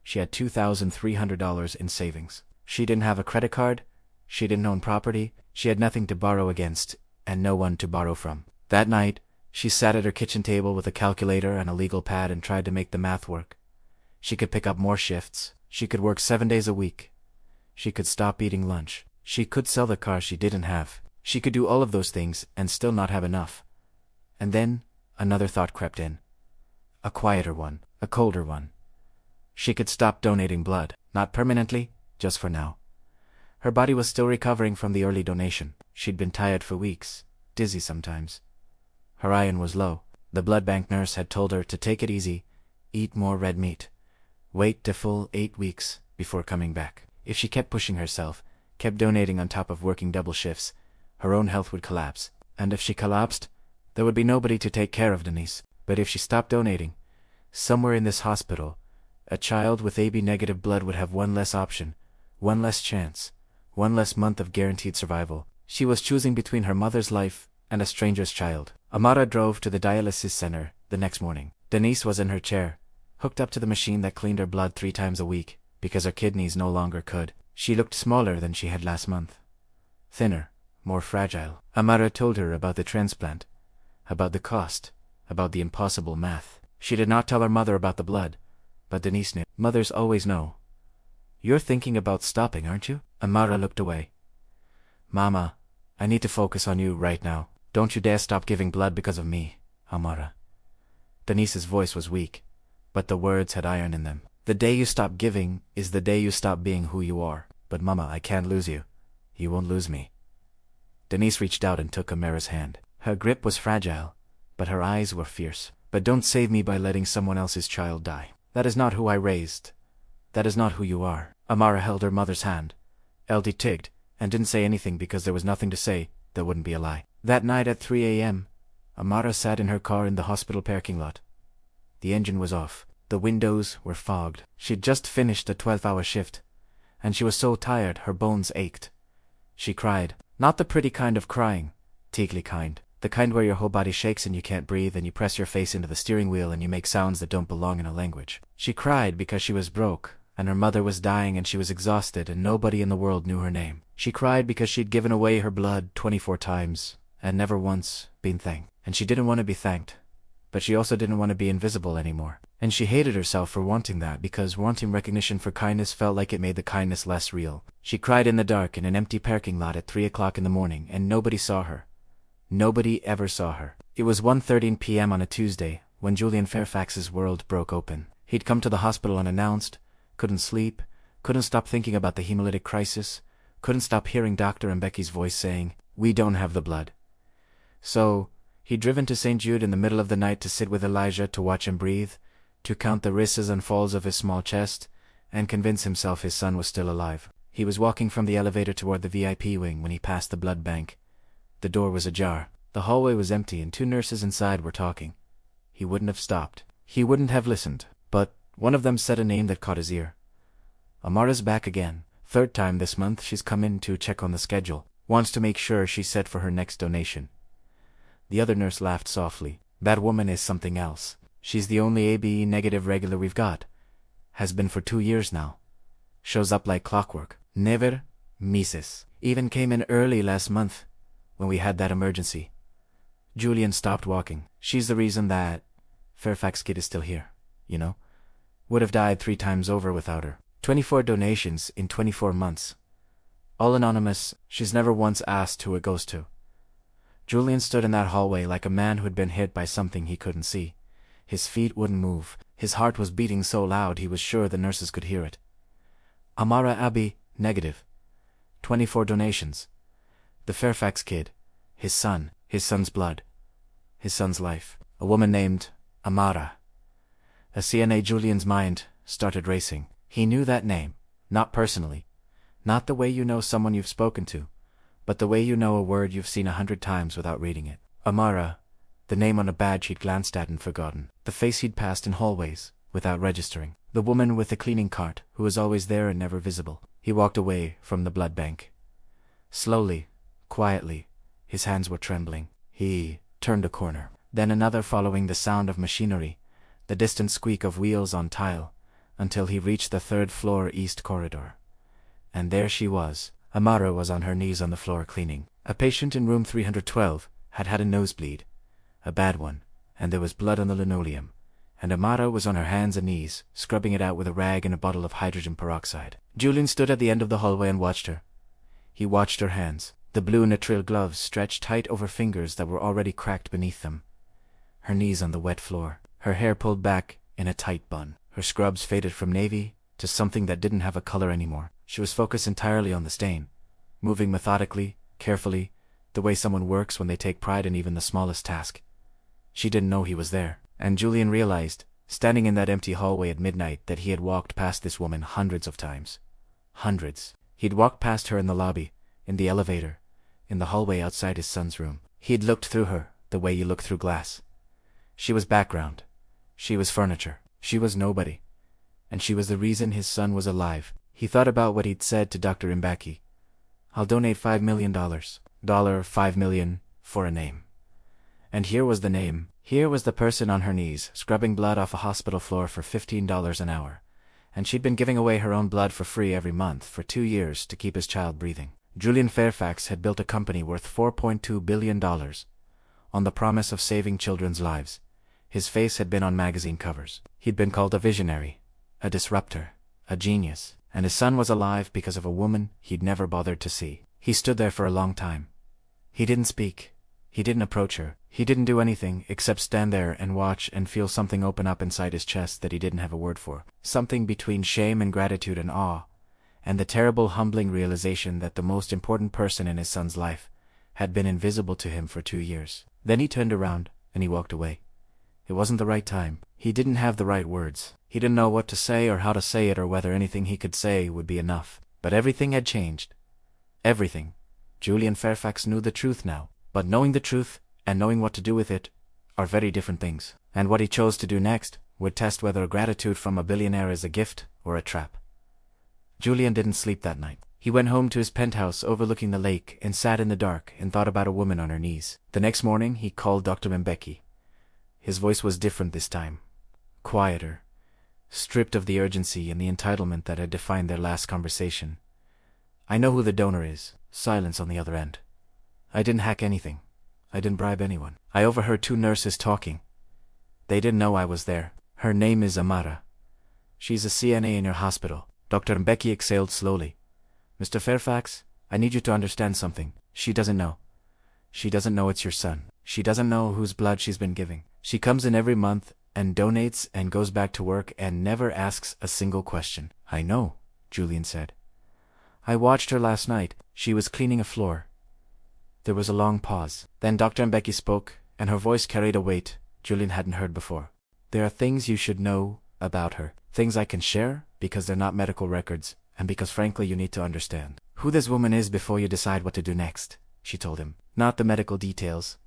She had $2,300 in savings. She didn't have a credit card, she didn't own property, she had nothing to borrow against, and no one to borrow from. That night, she sat at her kitchen table with a calculator and a legal pad and tried to make the math work. She could pick up more shifts. She could work 7 days a week. She could stop eating lunch. She could sell the car she didn't have. She could do all of those things and still not have enough. And then, another thought crept in. A quieter one, a colder one. She could stop donating blood, not permanently, just for now. Her body was still recovering from the early donation. She'd been tired for weeks, dizzy sometimes. Her iron was low. The blood bank nurse had told her to take it easy, eat more red meat, wait the full 8 weeks before coming back. If she kept pushing herself, kept donating on top of working double shifts, her own health would collapse. And if she collapsed, there would be nobody to take care of Denise. But if she stopped donating, somewhere in this hospital, a child with AB-negative blood would have one less option, one less chance, one less month of guaranteed survival. She was choosing between her mother's life and a stranger's child. Amara drove to the dialysis center the next morning. Denise was in her chair, hooked up to the machine that cleaned her blood 3 times a week, because her kidneys no longer could. She looked smaller than she had last month. Thinner, more fragile. Amara told her about the transplant, about the cost, about the impossible math. She did not tell her mother about the blood, but Denise knew. Mothers always know. You're thinking about stopping, aren't you? Amara looked away. Mama, I need to focus on you right now. Don't you dare stop giving blood because of me, Amara. Denise's voice was weak, but the words had iron in them. The day you stop giving is the day you stop being who you are. But Mama, I can't lose you. You won't lose me. Denise reached out and took Amara's hand. Her grip was fragile, but her eyes were fierce. But don't save me by letting someone else's child die. That is not who I raised. That is not who you are. Amara held her mother's hand. Eldy tigged, and didn't say anything because there was nothing to say that wouldn't be a lie. That night at 3 a.m., Amara sat in her car in the hospital parking lot. The engine was off. The windows were fogged. She'd just finished a 12-hour shift, and she was so tired her bones ached. She cried. Not the pretty kind of crying, tiggly kind. The kind where your whole body shakes and you can't breathe and you press your face into the steering wheel and you make sounds that don't belong in a language. She cried because she was broke, and her mother was dying and she was exhausted and nobody in the world knew her name. She cried because she'd given away her blood 24 times and never once been thanked. And she didn't want to be thanked, but she also didn't want to be invisible anymore. And she hated herself for wanting that, because wanting recognition for kindness felt like it made the kindness less real. She cried in the dark in an empty parking lot at 3 o'clock in the morning, and nobody saw her. Nobody ever saw her. It was 1:13 p.m. on a Tuesday when Julian Fairfax's world broke open. He'd come to the hospital unannounced, couldn't sleep, couldn't stop thinking about the hemolytic crisis, couldn't stop hearing Dr. Mbecky's voice saying, "We don't have the blood." So he'd driven to St. Jude in the middle of the night to sit with Elijah to watch him breathe, to count the rises and falls of his small chest, and convince himself his son was still alive. He was walking from the elevator toward the VIP wing when he passed the blood bank. The door was ajar. The hallway was empty and 2 nurses inside were talking. He wouldn't have stopped. He wouldn't have listened. But one of them said a name that caught his ear. Amara's back again. 3rd time this month she's come in to check on the schedule. Wants to make sure she's set for her next donation. The other nurse laughed softly. That woman is something else. She's the only AB negative regular we've got. Has been for 2 years now. Shows up like clockwork. Never misses. Even came in early last month, when we had that emergency. Julian stopped walking. She's the reason that Fairfax kid is still here, you know? Would have died 3 times over without her. 24 donations in 24 months. All anonymous. She's never once asked who it goes to. Julian stood in that hallway like a man who had been hit by something he couldn't see. His feet wouldn't move. His heart was beating so loud he was sure the nurses could hear it. Amara AB, negative. 24 donations. The Fairfax kid. His son. His son's blood. His son's life. A woman named Amara. A CNA. Julian's mind started racing. He knew that name. Not personally. Not the way you know someone you've spoken to, but the way you know a word you've seen 100 times without reading it. Amara, the name on a badge he'd glanced at and forgotten. The face he'd passed in hallways, without registering. The woman with the cleaning cart, who was always there and never visible. He walked away from the blood bank. Slowly, quietly, his hands were trembling. He turned a corner. Then another, following the sound of machinery, the distant squeak of wheels on tile, until he reached the 3rd floor east corridor. And there she was. Amara was on her knees on the floor cleaning. A patient in room 312 had had a nosebleed, a bad one, and there was blood on the linoleum, and Amara was on her hands and knees, scrubbing it out with a rag and a bottle of hydrogen peroxide. Julian stood at the end of the hallway and watched her. He watched her hands. The blue nitrile gloves stretched tight over fingers that were already cracked beneath them. Her knees on the wet floor, her hair pulled back in a tight bun. Her scrubs faded from navy to something that didn't have a color anymore. She was focused entirely on the stain, moving methodically, carefully, the way someone works when they take pride in even the smallest task. She didn't know he was there, and Julian realized, standing in that empty hallway at midnight, that he had walked past this woman hundreds of times. Hundreds. He'd walked past her in the lobby, in the elevator, in the hallway outside his son's room. He'd looked through her, the way you look through glass. She was background. She was furniture. She was nobody. And she was the reason his son was alive. He thought about what he'd said to Dr. Mbaki. I'll donate $5 million. $5 million for a name. And here was the name, Here was the person on her knees, scrubbing blood off a hospital floor for $15 an hour. And she'd been giving away her own blood for free every month for 2 years to keep his child breathing. Julian Fairfax had built a company worth $4.2 billion on the promise of saving children's lives. His face had been on magazine covers. He'd been called a visionary, a disruptor, a genius, and his son was alive because of a woman he'd never bothered to see. He stood there for a long time. He didn't speak. He didn't approach her. He didn't do anything except stand there and watch and feel something open up inside his chest that he didn't have a word for. Something between shame and gratitude and awe, and the terrible humbling realization that the most important person in his son's life had been invisible to him for 2 years. Then he turned around, and he walked away. It wasn't the right time. He didn't have the right words. He didn't know what to say or how to say it or whether anything he could say would be enough. But everything had changed. Everything. Julian Fairfax knew the truth now. But knowing the truth and knowing what to do with it are very different things. And what he chose to do next would test whether gratitude from a billionaire is a gift or a trap. Julian didn't sleep that night. He went home to his penthouse overlooking the lake and sat in the dark and thought about a woman on her knees. The next morning he called Dr. Mbeki. His voice was different this time. Quieter. Stripped of the urgency and the entitlement that had defined their last conversation. I know who the donor is. Silence on the other end. I didn't hack anything. I didn't bribe anyone. I overheard 2 nurses talking. They didn't know I was there. Her name is Amara. She's a CNA in your hospital. Dr. Mbeki exhaled slowly. Mr. Fairfax, I need you to understand something. She doesn't know. She doesn't know it's your son. She doesn't know whose blood she's been giving. She comes in every month and donates and goes back to work and never asks a single question. I know, Julian said. I watched her last night. She was cleaning a floor. There was a long pause. Then Dr. Mbeki spoke, and her voice carried a weight Julian hadn't heard before. There are things you should know about her. Things I can share, because they're not medical records, and because frankly you need to understand who this woman is before you decide what to do next, she told him. Not the medical details,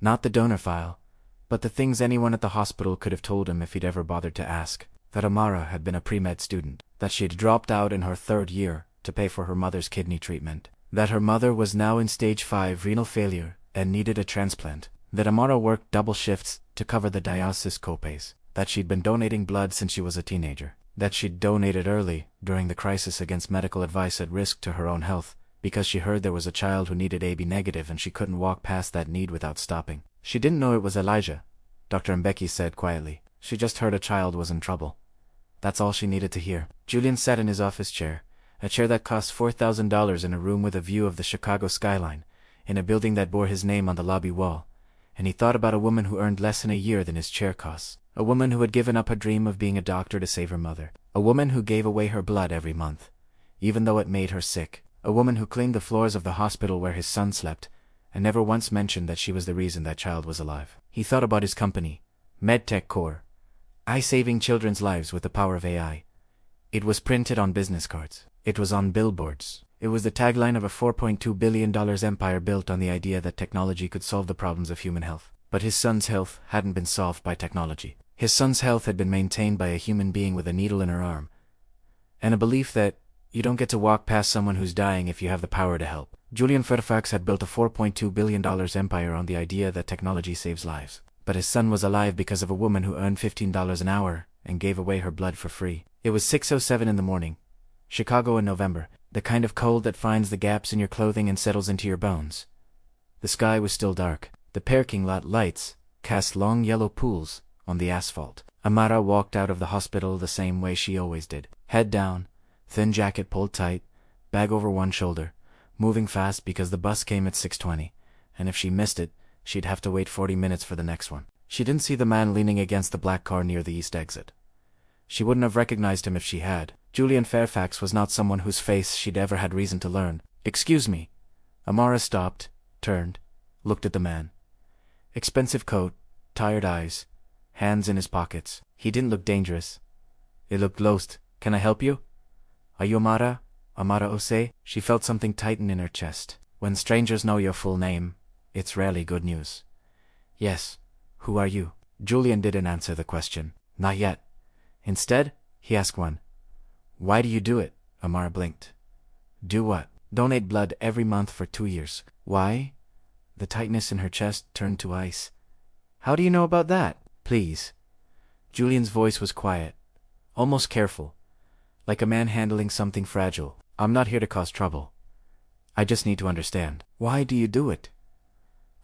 not the donor file, but the things anyone at the hospital could have told him if he'd ever bothered to ask. That Amara had been a pre-med student, that she'd dropped out in her 3rd year to pay for her mother's kidney treatment, that her mother was now in stage 5 renal failure and needed a transplant, that Amara worked double shifts to cover the dialysis copays, that she'd been donating blood since she was a teenager, that she'd donated early during the crisis against medical advice at risk to her own health, because she heard there was a child who needed AB negative and she couldn't walk past that need without stopping. She didn't know it was Elijah, Dr. Mbeki said quietly. She just heard a child was in trouble. That's all she needed to hear. Julian sat in his office chair, a chair that cost $4,000 in a room with a view of the Chicago skyline, in a building that bore his name on the lobby wall, and he thought about a woman who earned less in a year than his chair costs. A woman who had given up her dream of being a doctor to save her mother. A woman who gave away her blood every month, even though it made her sick. A woman who cleaned the floors of the hospital where his son slept, and never once mentioned that she was the reason that child was alive. He thought about his company, MedTech Core, saving children's lives with the power of AI. It was printed on business cards. It was on billboards. It was the tagline of a $4.2 billion empire built on the idea that technology could solve the problems of human health. But his son's health hadn't been solved by technology. His son's health had been maintained by a human being with a needle in her arm, and a belief that you don't get to walk past someone who's dying if you have the power to help. Julian Fairfax had built a $4.2 billion empire on the idea that technology saves lives. But his son was alive because of a woman who earned $15 an hour and gave away her blood for free. It was 6:07 in the morning. Chicago in November, the kind of cold that finds the gaps in your clothing and settles into your bones. The sky was still dark. The parking lot lights cast long yellow pools on the asphalt. Amara walked out of the hospital the same way she always did. Head down, thin jacket pulled tight, bag over one shoulder, moving fast because the bus came at 6:20, and if she missed it, she'd have to wait 40 minutes for the next one. She didn't see the man leaning against the black car near the east exit. She wouldn't have recognized him if she had. Julian Fairfax was not someone whose face she'd ever had reason to learn. "Excuse me." Amara stopped, turned, looked at the man. Expensive coat, tired eyes, hands in his pockets. He didn't look dangerous. It looked lost. "Can I help you? Are you Amara? Amara Ose?" She felt something tighten in her chest. When strangers know your full name, it's rarely good news. "Yes. Who are you?" Julian didn't answer the question. Not yet. Instead, he asked one. "Why do you do it?" Amara blinked. "Do what?" "Donate blood every month for 2 years." "Why?" The tightness in her chest turned to ice. How do you know about that? Please. Julian's voice was quiet, almost careful, like a man handling something fragile. I'm not here to cause trouble. I just need to understand. Why do you do it?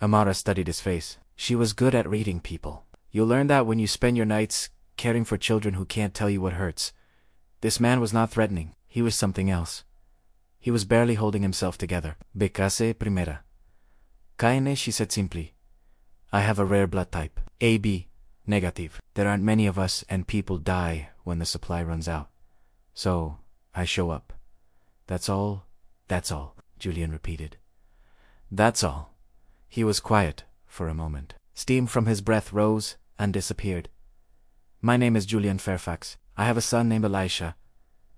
Amara studied his face. She was good at reading people. You'll learn that when you spend your nights caring for children who can't tell you what hurts. This man was not threatening. He was something else. He was barely holding himself together. Becase primera. Kaine, she said simply. I have a rare blood type. AB. Negative. There aren't many of us and people die when the supply runs out. So, I show up. That's all, Julian repeated. That's all. He was quiet for a moment. Steam from his breath rose and disappeared. My name is Julian Fairfax. I have a son named Elisha.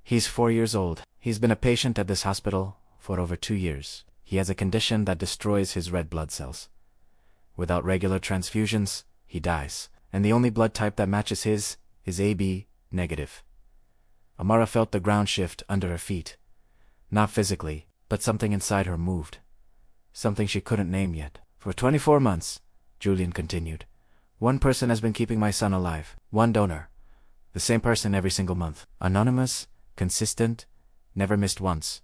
He's 4 years old. He's been a patient at this hospital for over 2 years. He has a condition that destroys his red blood cells. Without regular transfusions, he dies. And the only blood type that matches his is AB negative. Amara felt the ground shift under her feet. Not physically, but something inside her moved. Something she couldn't name yet. For 24 months, Julian continued, one person has been keeping my son alive. One donor. The same person every single month. Anonymous, consistent, never missed once.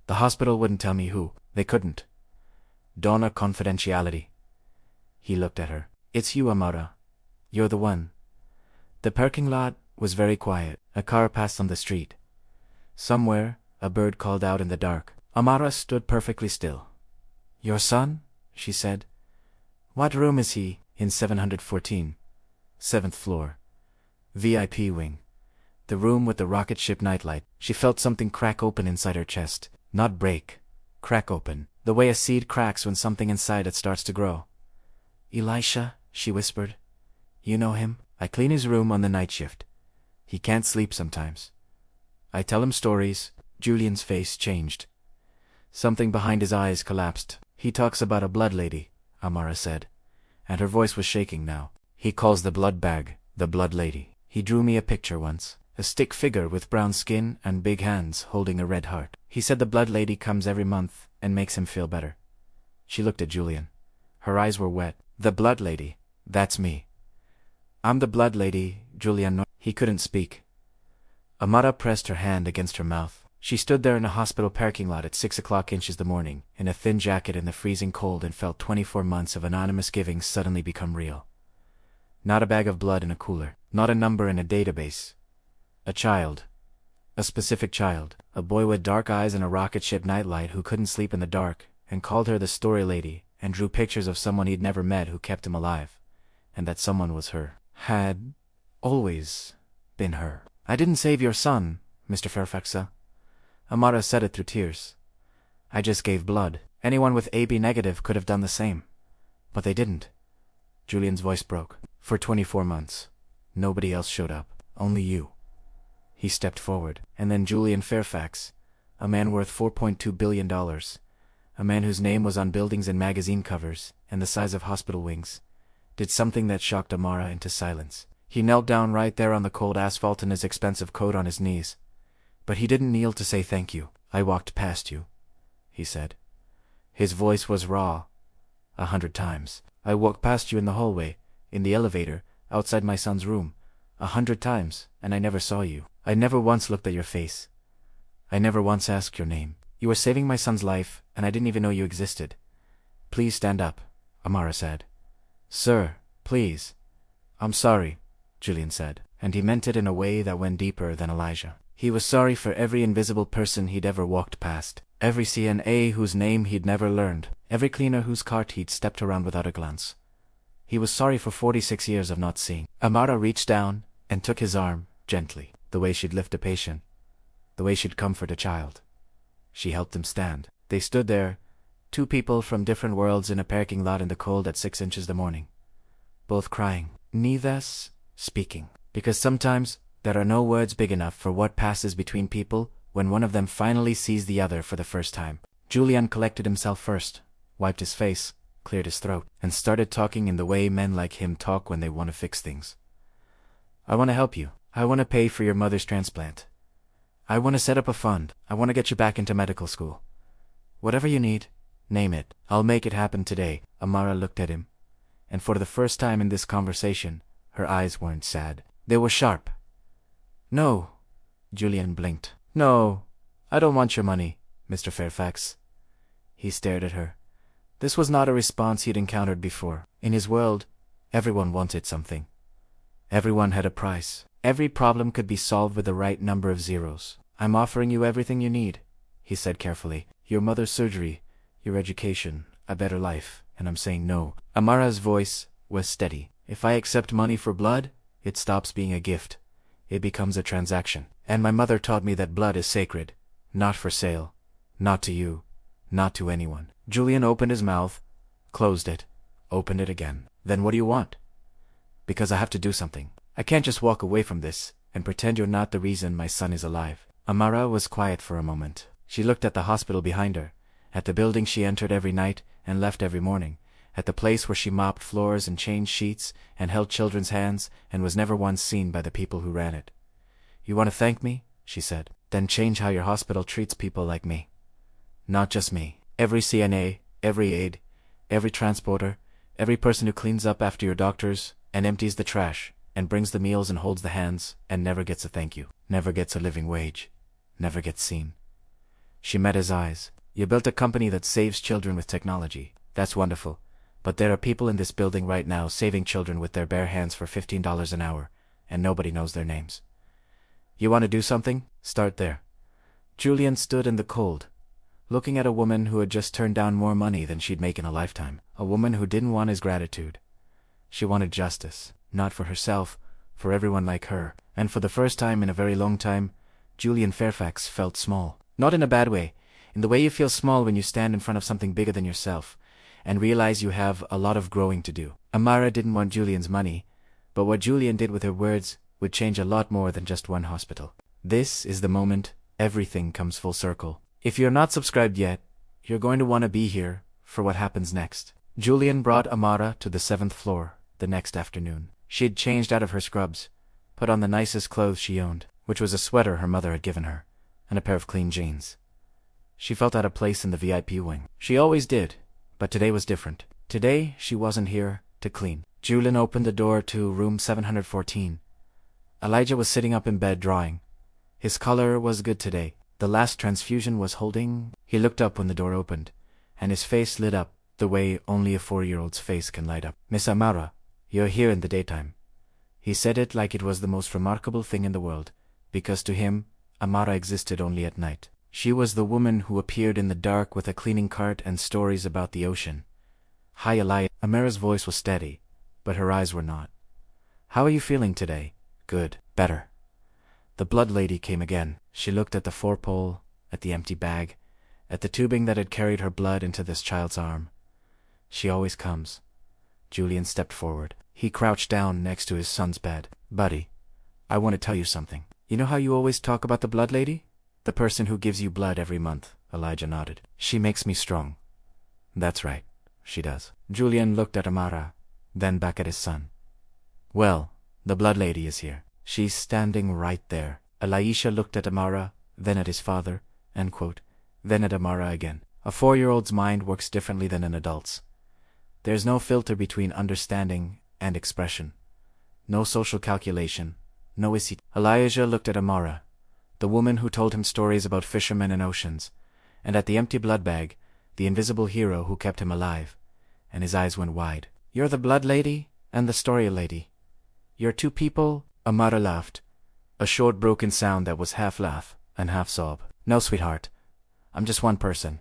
The hospital wouldn't tell me who. They couldn't. Donor confidentiality. He looked at her. It's you, Amara. You're the one. The parking lot was very quiet. A car passed on the street. Somewhere, a bird called out in the dark. Amara stood perfectly still. Your son? She said. What room is he? In 714. 7th floor. VIP wing. The room with the rocket ship nightlight. She felt something crack open inside her chest. Not break. Crack open. The way a seed cracks when something inside it starts to grow. Elisha, she whispered. You know him? I clean his room on the night shift. He can't sleep sometimes. I tell him stories. Julian's face changed. Something behind his eyes collapsed. He talks about a blood lady, Amara said, and her voice was shaking now. He calls the blood bag the blood lady. He drew me a picture once, a stick figure with brown skin and big hands holding a red heart. He said the blood lady comes every month and makes him feel better. She looked at Julian. Her eyes were wet. The blood lady, that's me. I'm the blood lady, Julian. He couldn't speak. Amara pressed her hand against her mouth. She stood there in a hospital parking lot at 6 o'clock inches the morning, in a thin jacket in the freezing cold, and felt 24 months of anonymous giving suddenly become real. Not a bag of blood in a cooler, not a number in a database. A child. A specific child. A boy with dark eyes and a rocket ship nightlight who couldn't sleep in the dark, and called her the story lady, and drew pictures of someone he'd never met who kept him alive. And that someone was her. Had always been her. I didn't save your son, Mr. Fairfax. Amara said it through tears. I just gave blood. Anyone with AB negative could have done the same. But they didn't. Julian's voice broke. For 24 months. Nobody else showed up. Only you. He stepped forward. And then Julian Fairfax, a man worth $4.2 billion, a man whose name was on buildings and magazine covers, and the size of hospital wings, did something that shocked Amara into silence. He knelt down right there on the cold asphalt in his expensive coat on his knees. But he didn't kneel to say thank you. I walked past you, he said. His voice was raw. 100 times. I walked past you in the hallway, in the elevator, outside my son's room. 100 times, and I never saw you. I never once looked at your face. I never once asked your name. You were saving my son's life, and I didn't even know you existed. Please stand up, Amara said. Sir, please. I'm sorry, Julian said, and he meant it in a way that went deeper than Elijah. He was sorry for every invisible person he'd ever walked past, every CNA whose name he'd never learned, every cleaner whose cart he'd stepped around without a glance. He was sorry for 46 years of not seeing. Amara reached down and took his arm, gently, the way she'd lift a patient, the way she'd comfort a child. She helped him stand. They stood there, two people from different worlds in a parking lot in the cold at 6 inches the morning, both crying, neither speaking, because sometimes there are no words big enough for what passes between people when one of them finally sees the other for the first time. Julian collected himself first, wiped his face, cleared his throat, and started talking in the way men like him talk when they want to fix things. I want to help you. I want to pay for your mother's transplant. I want to set up a fund. I want to get you back into medical school. Whatever you need, name it. I'll make it happen today. Amara looked at him. and for the first time in this conversation, her eyes weren't sad. They were sharp. "No," Julian blinked. "No, I don't want your money, Mr. Fairfax." He stared at her. This was not a response he'd encountered before. In his world, everyone wanted something. Everyone had a price. Every problem could be solved with the right number of zeros. "I'm offering you everything you need," he said carefully. "Your mother's surgery, your education, a better life, and I'm saying no." Amara's voice was steady. "If I accept money for blood, it stops being a gift. It becomes a transaction. And my mother taught me that blood is sacred, not for sale, not to you, not to anyone." Julian opened his mouth, closed it, opened it again. "Then what do you want?" "Because I have to do something. I can't just walk away from this and pretend you're not the reason my son is alive." Amara was quiet for a moment. She looked at the hospital behind her, at the building she entered every night and left every morning, at the place where she mopped floors and changed sheets and held children's hands and was never once seen by the people who ran it. "You want to thank me?" she said. "Then change how your hospital treats people like me. Not just me. Every CNA, every aide, every transporter, every person who cleans up after your doctors and empties the trash and brings the meals and holds the hands and never gets a thank you, never gets a living wage, never gets seen." She met his eyes. "You built a company that saves children with technology. That's wonderful. But there are people in this building right now saving children with their bare hands for $15 an hour, and nobody knows their names. You want to do something? Start there." Julian stood in the cold, looking at a woman who had just turned down more money than she'd make in a lifetime, a woman who didn't want his gratitude. She wanted justice, not for herself, for everyone like her, and for the first time in a very long time, Julian Fairfax felt small. Not in a bad way, in the way you feel small when you stand in front of something bigger than yourself, and realize you have a lot of growing to do. Amara didn't want Julian's money, but what Julian did with her words would change a lot more than just one hospital. This is the moment everything comes full circle. If you're not subscribed yet, you're going to want to be here for what happens next. Julian brought Amara to the 7th floor the next afternoon. She'd changed out of her scrubs, put on the nicest clothes she owned, which was a sweater her mother had given her, and a pair of clean jeans. She felt out of place in the VIP wing. She always did, but today was different. Today, she wasn't here to clean. Julian opened the door to room 714. Elijah was sitting up in bed drawing. His color was good today. The last transfusion was holding. He looked up when the door opened, and his face lit up the way only a 4-year-old's face can light up. "Miss Amara, you're here in the daytime." He said it like it was the most remarkable thing in the world, because to him, Amara existed only at night. She was the woman who appeared in the dark with a cleaning cart and stories about the ocean. "Hi, Elijah." Amara's voice was steady, but her eyes were not. "How are you feeling today?" "Good. Better." The blood lady came again. She looked at the four-pole, at the empty bag, at the tubing that had carried her blood into this child's arm. "She always comes." Julian stepped forward. He crouched down next to his son's bed. "Buddy, I want to tell you something. You know how you always talk about the blood lady? The person who gives you blood every month." Elijah nodded. "She makes me strong." "That's right. She does." Julian looked at Amara, then back at his son. "Well, the blood lady is here. She's standing right there." Elisha looked at Amara, then at his father, then at Amara again. A 4-year-old's mind works differently than an adult's. There's no filter between understanding and expression. No social calculation. No issue. Elijah looked at Amara, the woman who told him stories about fishermen and oceans, and at the empty blood bag, the invisible hero who kept him alive, and his eyes went wide. "You're the blood lady and the story lady. You're two people?" Amara laughed, a short broken sound that was half laugh and half sob. "No, sweetheart. I'm just one person.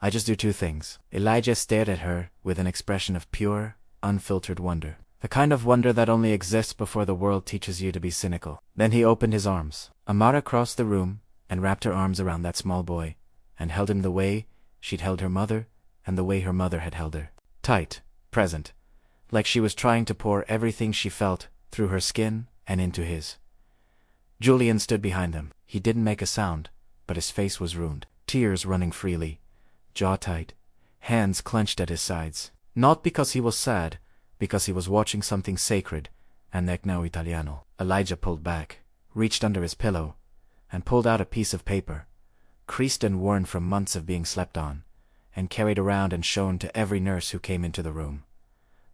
I just do two things." Elijah stared at her with an expression of pure, unfiltered wonder. The kind of wonder that only exists before the world teaches you to be cynical. Then he opened his arms. Amara crossed the room and wrapped her arms around that small boy and held him the way she'd held her mother and the way her mother had held her. Tight, present, like she was trying to pour everything she felt through her skin and into his. Julian stood behind them. He didn't make a sound, but his face was ruined. Tears running freely, jaw tight, hands clenched at his sides. Not because he was sad, because he was watching something sacred, and now Italiano. Elijah pulled back, reached under his pillow, and pulled out a piece of paper, creased and worn from months of being slept on, and carried around and shown to every nurse who came into the room.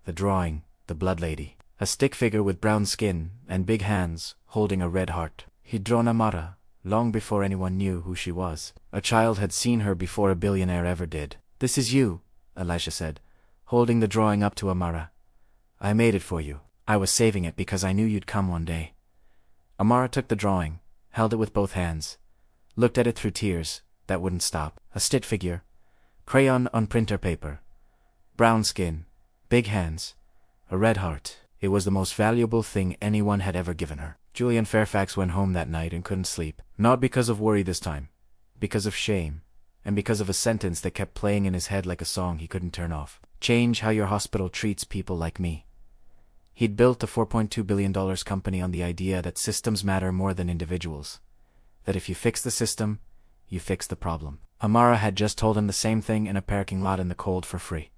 the drawing, the blood lady. A stick figure with brown skin and big hands, holding a red heart. He'd drawn Amara, long before anyone knew who she was. A child had seen her before a billionaire ever did. "This is you," Elisha said, holding the drawing up to Amara. "I made it for you. I was saving it because I knew you'd come one day." Amara took the drawing, held it with both hands, looked at it through tears that wouldn't stop. A stick figure, crayon on printer paper, brown skin, big hands, a red heart. It was the most valuable thing anyone had ever given her. Julian Fairfax went home that night and couldn't sleep. Not because of worry this time, because of shame, and because of a sentence that kept playing in his head like a song he couldn't turn off. "Change how your hospital treats people like me." He'd built a $4.2 billion company on the idea that systems matter more than individuals. That if you fix the system, you fix the problem. Amara had just told him the same thing in a parking lot in the cold for free.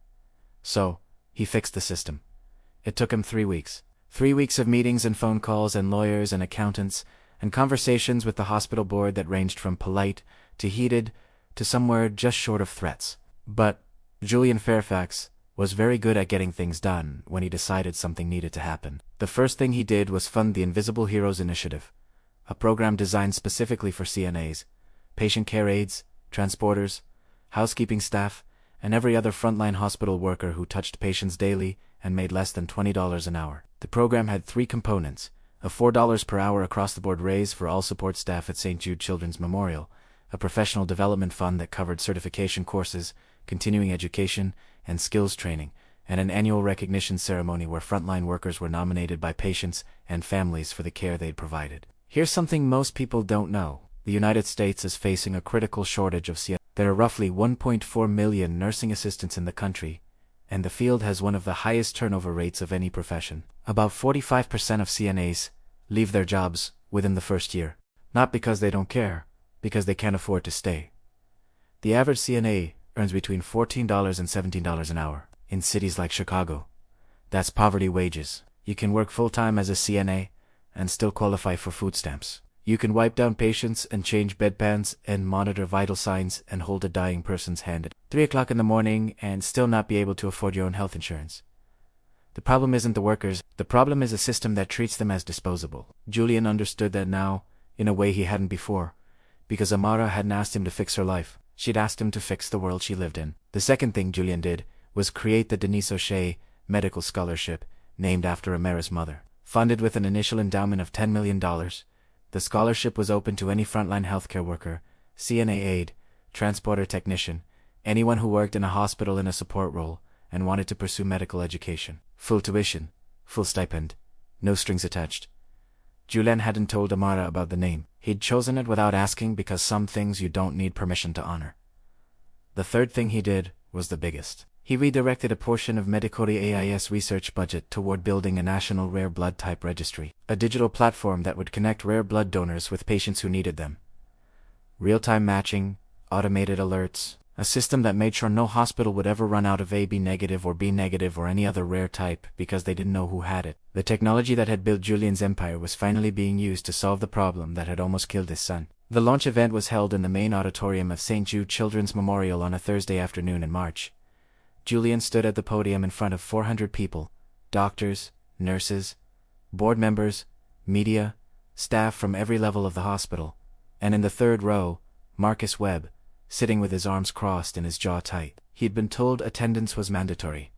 So, he fixed the system. It took him 3 weeks. 3 weeks of meetings and phone calls and lawyers and accountants and conversations with the hospital board that ranged from polite to heated to somewhere just short of threats. But Julian Fairfax was very good at getting things done when he decided something needed to happen. The first thing he did was fund the Invisible Heroes Initiative, a program designed specifically for CNAs, patient care aides, transporters, housekeeping staff, and every other frontline hospital worker who touched patients daily and made less than $20 an hour. The program had 3 components: a $4 per hour across-the-board raise for all support staff at St. Jude Children's Memorial, a professional development fund that covered certification courses, continuing education, and skills training, and an annual recognition ceremony where frontline workers were nominated by patients and families for the care they'd provided. Here's something most people don't know. The United States is facing a critical shortage of CNAs. There are roughly 1.4 million nursing assistants in the country, and the field has one of the highest turnover rates of any profession. About 45% of CNAs leave their jobs within the first year. Not because they don't care, because they can't afford to stay. The average CNA earns between $14 and $17 an hour. In cities like Chicago, that's poverty wages. You can work full-time as a CNA and still qualify for food stamps. You can wipe down patients and change bedpans and monitor vital signs and hold a dying person's hand at 3 o'clock in the morning and still not be able to afford your own health insurance. The problem isn't the workers, the problem is a system that treats them as disposable. Julian understood that now, in a way he hadn't before, because Amara hadn't asked him to fix her life. She'd asked him to fix the world she lived in. The second thing Julian did was create the Denise O'Shea Medical Scholarship, named after Amara's mother. Funded with an initial endowment of $10 million, the scholarship was open to any frontline healthcare worker, CNA aide, transporter technician, anyone who worked in a hospital in a support role and wanted to pursue medical education. Full tuition, full stipend, no strings attached. Julian hadn't told Amara about the name. He'd chosen it without asking because some things you don't need permission to honor. The third thing he did was the biggest. He redirected a portion of Medicore's AIS research budget toward building a national rare blood type registry, a digital platform that would connect rare blood donors with patients who needed them. Real-time matching, automated alerts, a system that made sure no hospital would ever run out of AB negative or B negative or any other rare type because they didn't know who had it. The technology that had built Julian's empire was finally being used to solve the problem that had almost killed his son. The launch event was held in the main auditorium of St. Jude Children's Memorial on a Thursday afternoon in March. Julian stood at the podium in front of 400 people, doctors, nurses, board members, media, staff from every level of the hospital, and in the third row, Marcus Webb, sitting with his arms crossed and his jaw tight. He'd been told attendance was mandatory.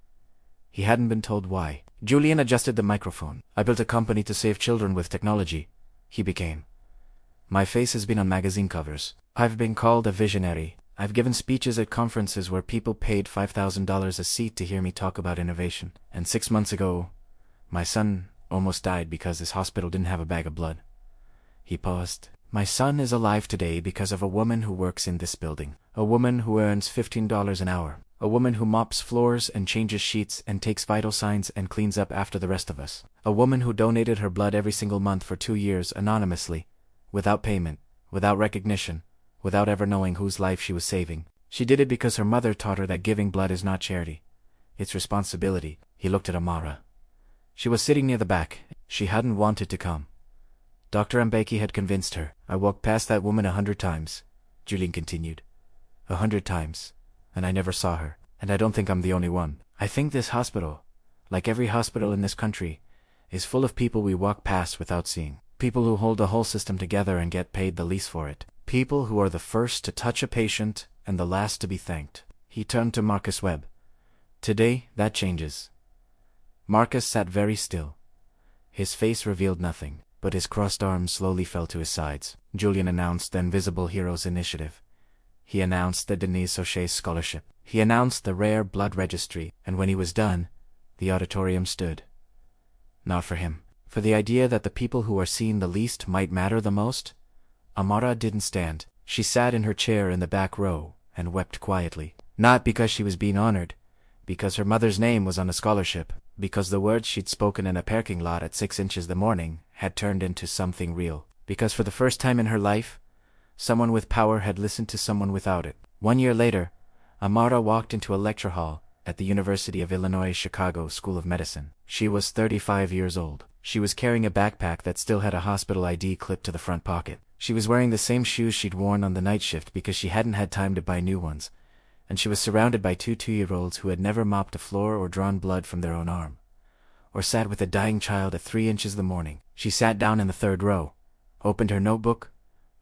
He hadn't been told why. Julian adjusted the microphone. "I built a company to save children with technology," he began. "My face has been on magazine covers. I've been called a visionary. I've given speeches at conferences where people paid $5,000 a seat to hear me talk about innovation. And 6 months ago, my son almost died because this hospital didn't have a bag of blood." He paused. "My son is alive today because of a woman who works in this building. A woman who earns $15 an hour. A woman who mops floors and changes sheets and takes vital signs and cleans up after the rest of us. A woman who donated her blood every single month for 2 years anonymously, without payment, without recognition, without ever knowing whose life she was saving. She did it because her mother taught her that giving blood is not charity. It's responsibility." He looked at Amara. She was sitting near the back. She hadn't wanted to come. Dr. Mbeki had convinced her. "I walked past that woman 100 times, Julian continued. 100 times. And I never saw her. And I don't think I'm the only one. I think this hospital, like every hospital in this country, is full of people we walk past without seeing. People who hold the whole system together and get paid the least for it. People who are the first to touch a patient and the last to be thanked. He turned to Marcus Webb. Today, that changes. Marcus sat very still. His face revealed nothing, but his crossed arms slowly fell to his sides. Julian announced the Invisible Heroes Initiative. He announced the Denise O'Shea Scholarship. He announced the Rare Blood Registry, and when he was done, the auditorium stood. Not for him. For the idea that the people who are seen the least might matter the most? Amara didn't stand. She sat in her chair in the back row and wept quietly. Not because she was being honored, because her mother's name was on a scholarship, because the words she'd spoken in a parking lot at 6 inches the morning had turned into something real, because for the first time in her life, someone with power had listened to someone without it. 1 year later, Amara walked into a lecture hall at the University of Illinois Chicago School of Medicine. She was 35 years old. She was carrying a backpack that still had a hospital ID clipped to the front pocket. She was wearing the same shoes she'd worn on the night shift because she hadn't had time to buy new ones, and she was surrounded by two 2-year-olds who had never mopped a floor or drawn blood from their own arm, or sat with a dying child at 3 inches the morning. She sat down in the third row, opened her notebook,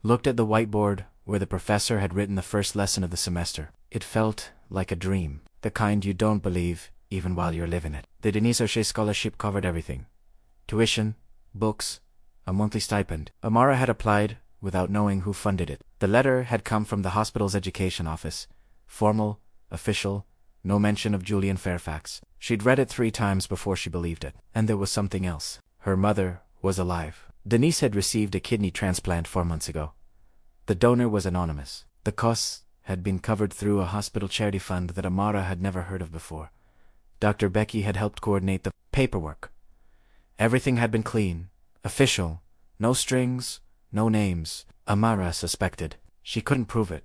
looked at the whiteboard where the professor had written the first lesson of the semester. It felt like a dream, the kind you don't believe even while you're living it. The Denise O'Shea Scholarship covered everything. Tuition, books, a monthly stipend. Amara had applied without knowing who funded it. The letter had come from the hospital's education office. Formal, official, no mention of Julian Fairfax. She'd read it 3 times before she believed it. And there was something else. Her mother was alive. Denise had received a kidney transplant 4 months ago. The donor was anonymous. The costs had been covered through a hospital charity fund that Amara had never heard of before. Dr. Becky had helped coordinate the paperwork. Everything had been clean, official, no strings, no names. Amara suspected. She couldn't prove it,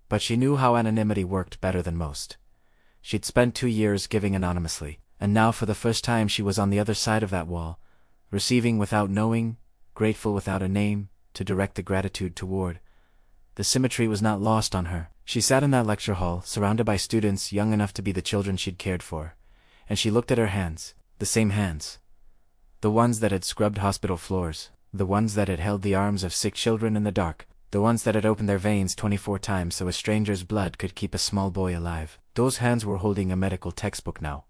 but she knew how anonymity worked better than most. She'd spent 2 years giving anonymously, and now for the first time she was on the other side of that wall, receiving without knowing, grateful without a name to direct the gratitude toward. The symmetry was not lost on her. She sat in that lecture hall, surrounded by students young enough to be the children she'd cared for, and she looked at her hands, the same hands. The ones that had scrubbed hospital floors, the ones that had held the arms of sick children in the dark, the ones that had opened their veins 24 times so a stranger's blood could keep a small boy alive. Those hands were holding a medical textbook now.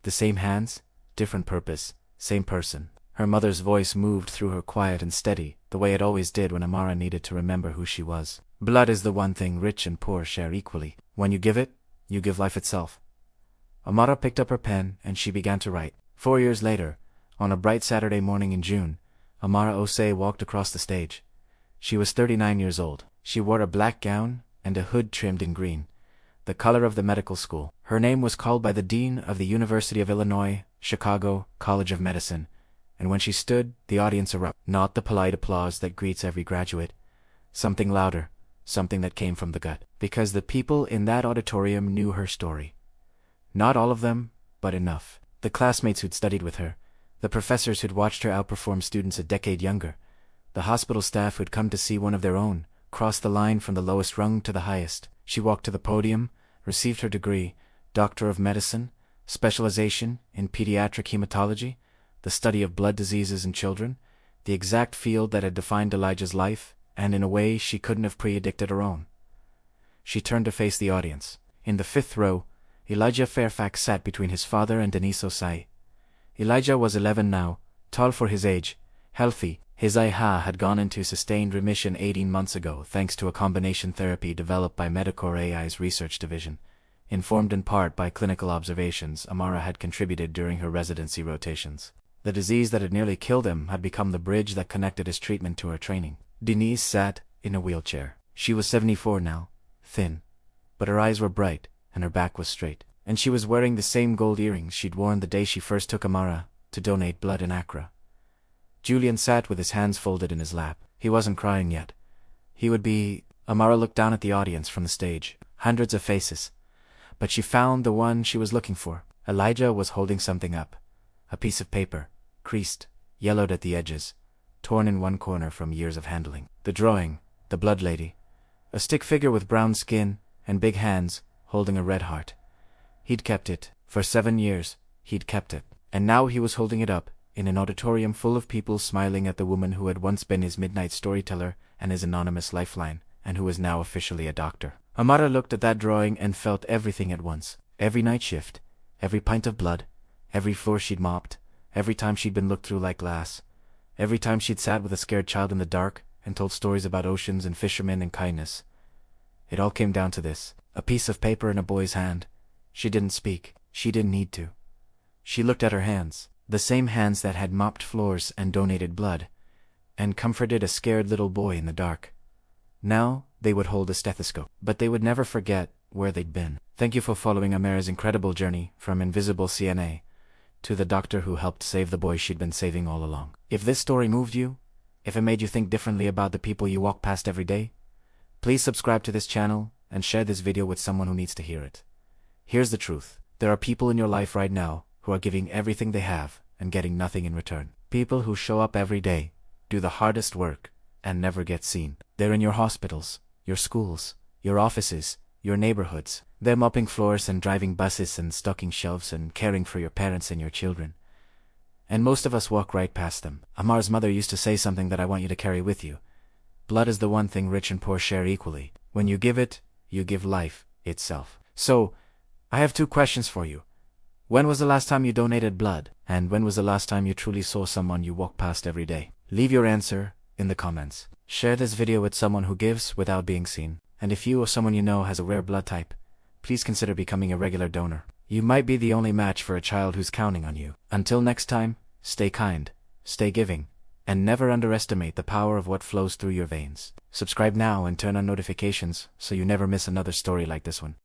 The same hands, different purpose, same person. Her mother's voice moved through her quiet and steady, the way it always did when Amara needed to remember who she was. Blood is the one thing rich and poor share equally. When you give it, you give life itself. Amara picked up her pen and she began to write. 4 years later, on a bright Saturday morning in June, Amara O'Shea walked across the stage. She was 39 years old. She wore a black gown and a hood trimmed in green, the color of the medical school. Her name was called by the Dean of the University of Illinois, Chicago College of Medicine, and when she stood, the audience erupted. Not the polite applause that greets every graduate. Something louder, something that came from the gut. Because the people in that auditorium knew her story. Not all of them, but enough. The classmates who'd studied with her, the professors who'd watched her outperform students a decade younger, the hospital staff who'd come to see one of their own, cross the line from the lowest rung to the highest. She walked to the podium, received her degree, Doctor of Medicine, specialization in pediatric hematology, the study of blood diseases in children, the exact field that had defined Elijah's life, and in a way she couldn't have predicted her own. She turned to face the audience. In the 5th row, Elijah Fairfax sat between his father and Denise O'Shea. Elijah was 11 now, tall for his age, healthy. His IHA had gone into sustained remission 18 months ago thanks to a combination therapy developed by Medicor AI's research division, informed in part by clinical observations Amara had contributed during her residency rotations. The disease that had nearly killed him had become the bridge that connected his treatment to her training. Denise sat in a wheelchair. She was 74 now, thin, but her eyes were bright and her back was straight, and she was wearing the same gold earrings she'd worn the day she first took Amara to donate blood in Accra. Julian sat with his hands folded in his lap. He wasn't crying yet. He would be... Amara looked down at the audience from the stage. Hundreds of faces. But she found the one she was looking for. Elijah was holding something up. A piece of paper, creased, yellowed at the edges, torn in one corner from years of handling. The drawing, the blood lady. A stick figure with brown skin and big hands, holding a red heart. He'd kept it. For 7 years, he'd kept it. And now he was holding it up, in an auditorium full of people smiling at the woman who had once been his midnight storyteller and his anonymous lifeline, and who was now officially a doctor. Amara looked at that drawing and felt everything at once. Every night shift, every pint of blood, every floor she'd mopped, every time she'd been looked through like glass, every time she'd sat with a scared child in the dark and told stories about oceans and fishermen and kindness. It all came down to this: a piece of paper in a boy's hand. She didn't speak. She didn't need to. She looked at her hands, the same hands that had mopped floors and donated blood, and comforted a scared little boy in the dark. Now they would hold a stethoscope, but they would never forget where they'd been. Thank you for following Amara's incredible journey from invisible CNA to the doctor who helped save the boy she'd been saving all along. If this story moved you, if it made you think differently about the people you walk past every day, please subscribe to this channel and share this video with someone who needs to hear it. Here's the truth: there are people in your life right now who are giving everything they have and getting nothing in return. People who show up every day, do the hardest work, and never get seen. They're in your hospitals, your schools, your offices, your neighborhoods. They're mopping floors and driving buses and stocking shelves and caring for your parents and your children. And most of us walk right past them. Amar's mother used to say something that I want you to carry with you: blood is the one thing rich and poor share equally. When you give it, you give life itself. So, I have two questions for you. When was the last time you donated blood? And when was the last time you truly saw someone you walk past every day? Leave your answer in the comments. Share this video with someone who gives without being seen. And if you or someone you know has a rare blood type, please consider becoming a regular donor. You might be the only match for a child who's counting on you. Until next time, stay kind, stay giving, and never underestimate the power of what flows through your veins. Subscribe now and turn on notifications so you never miss another story like this one.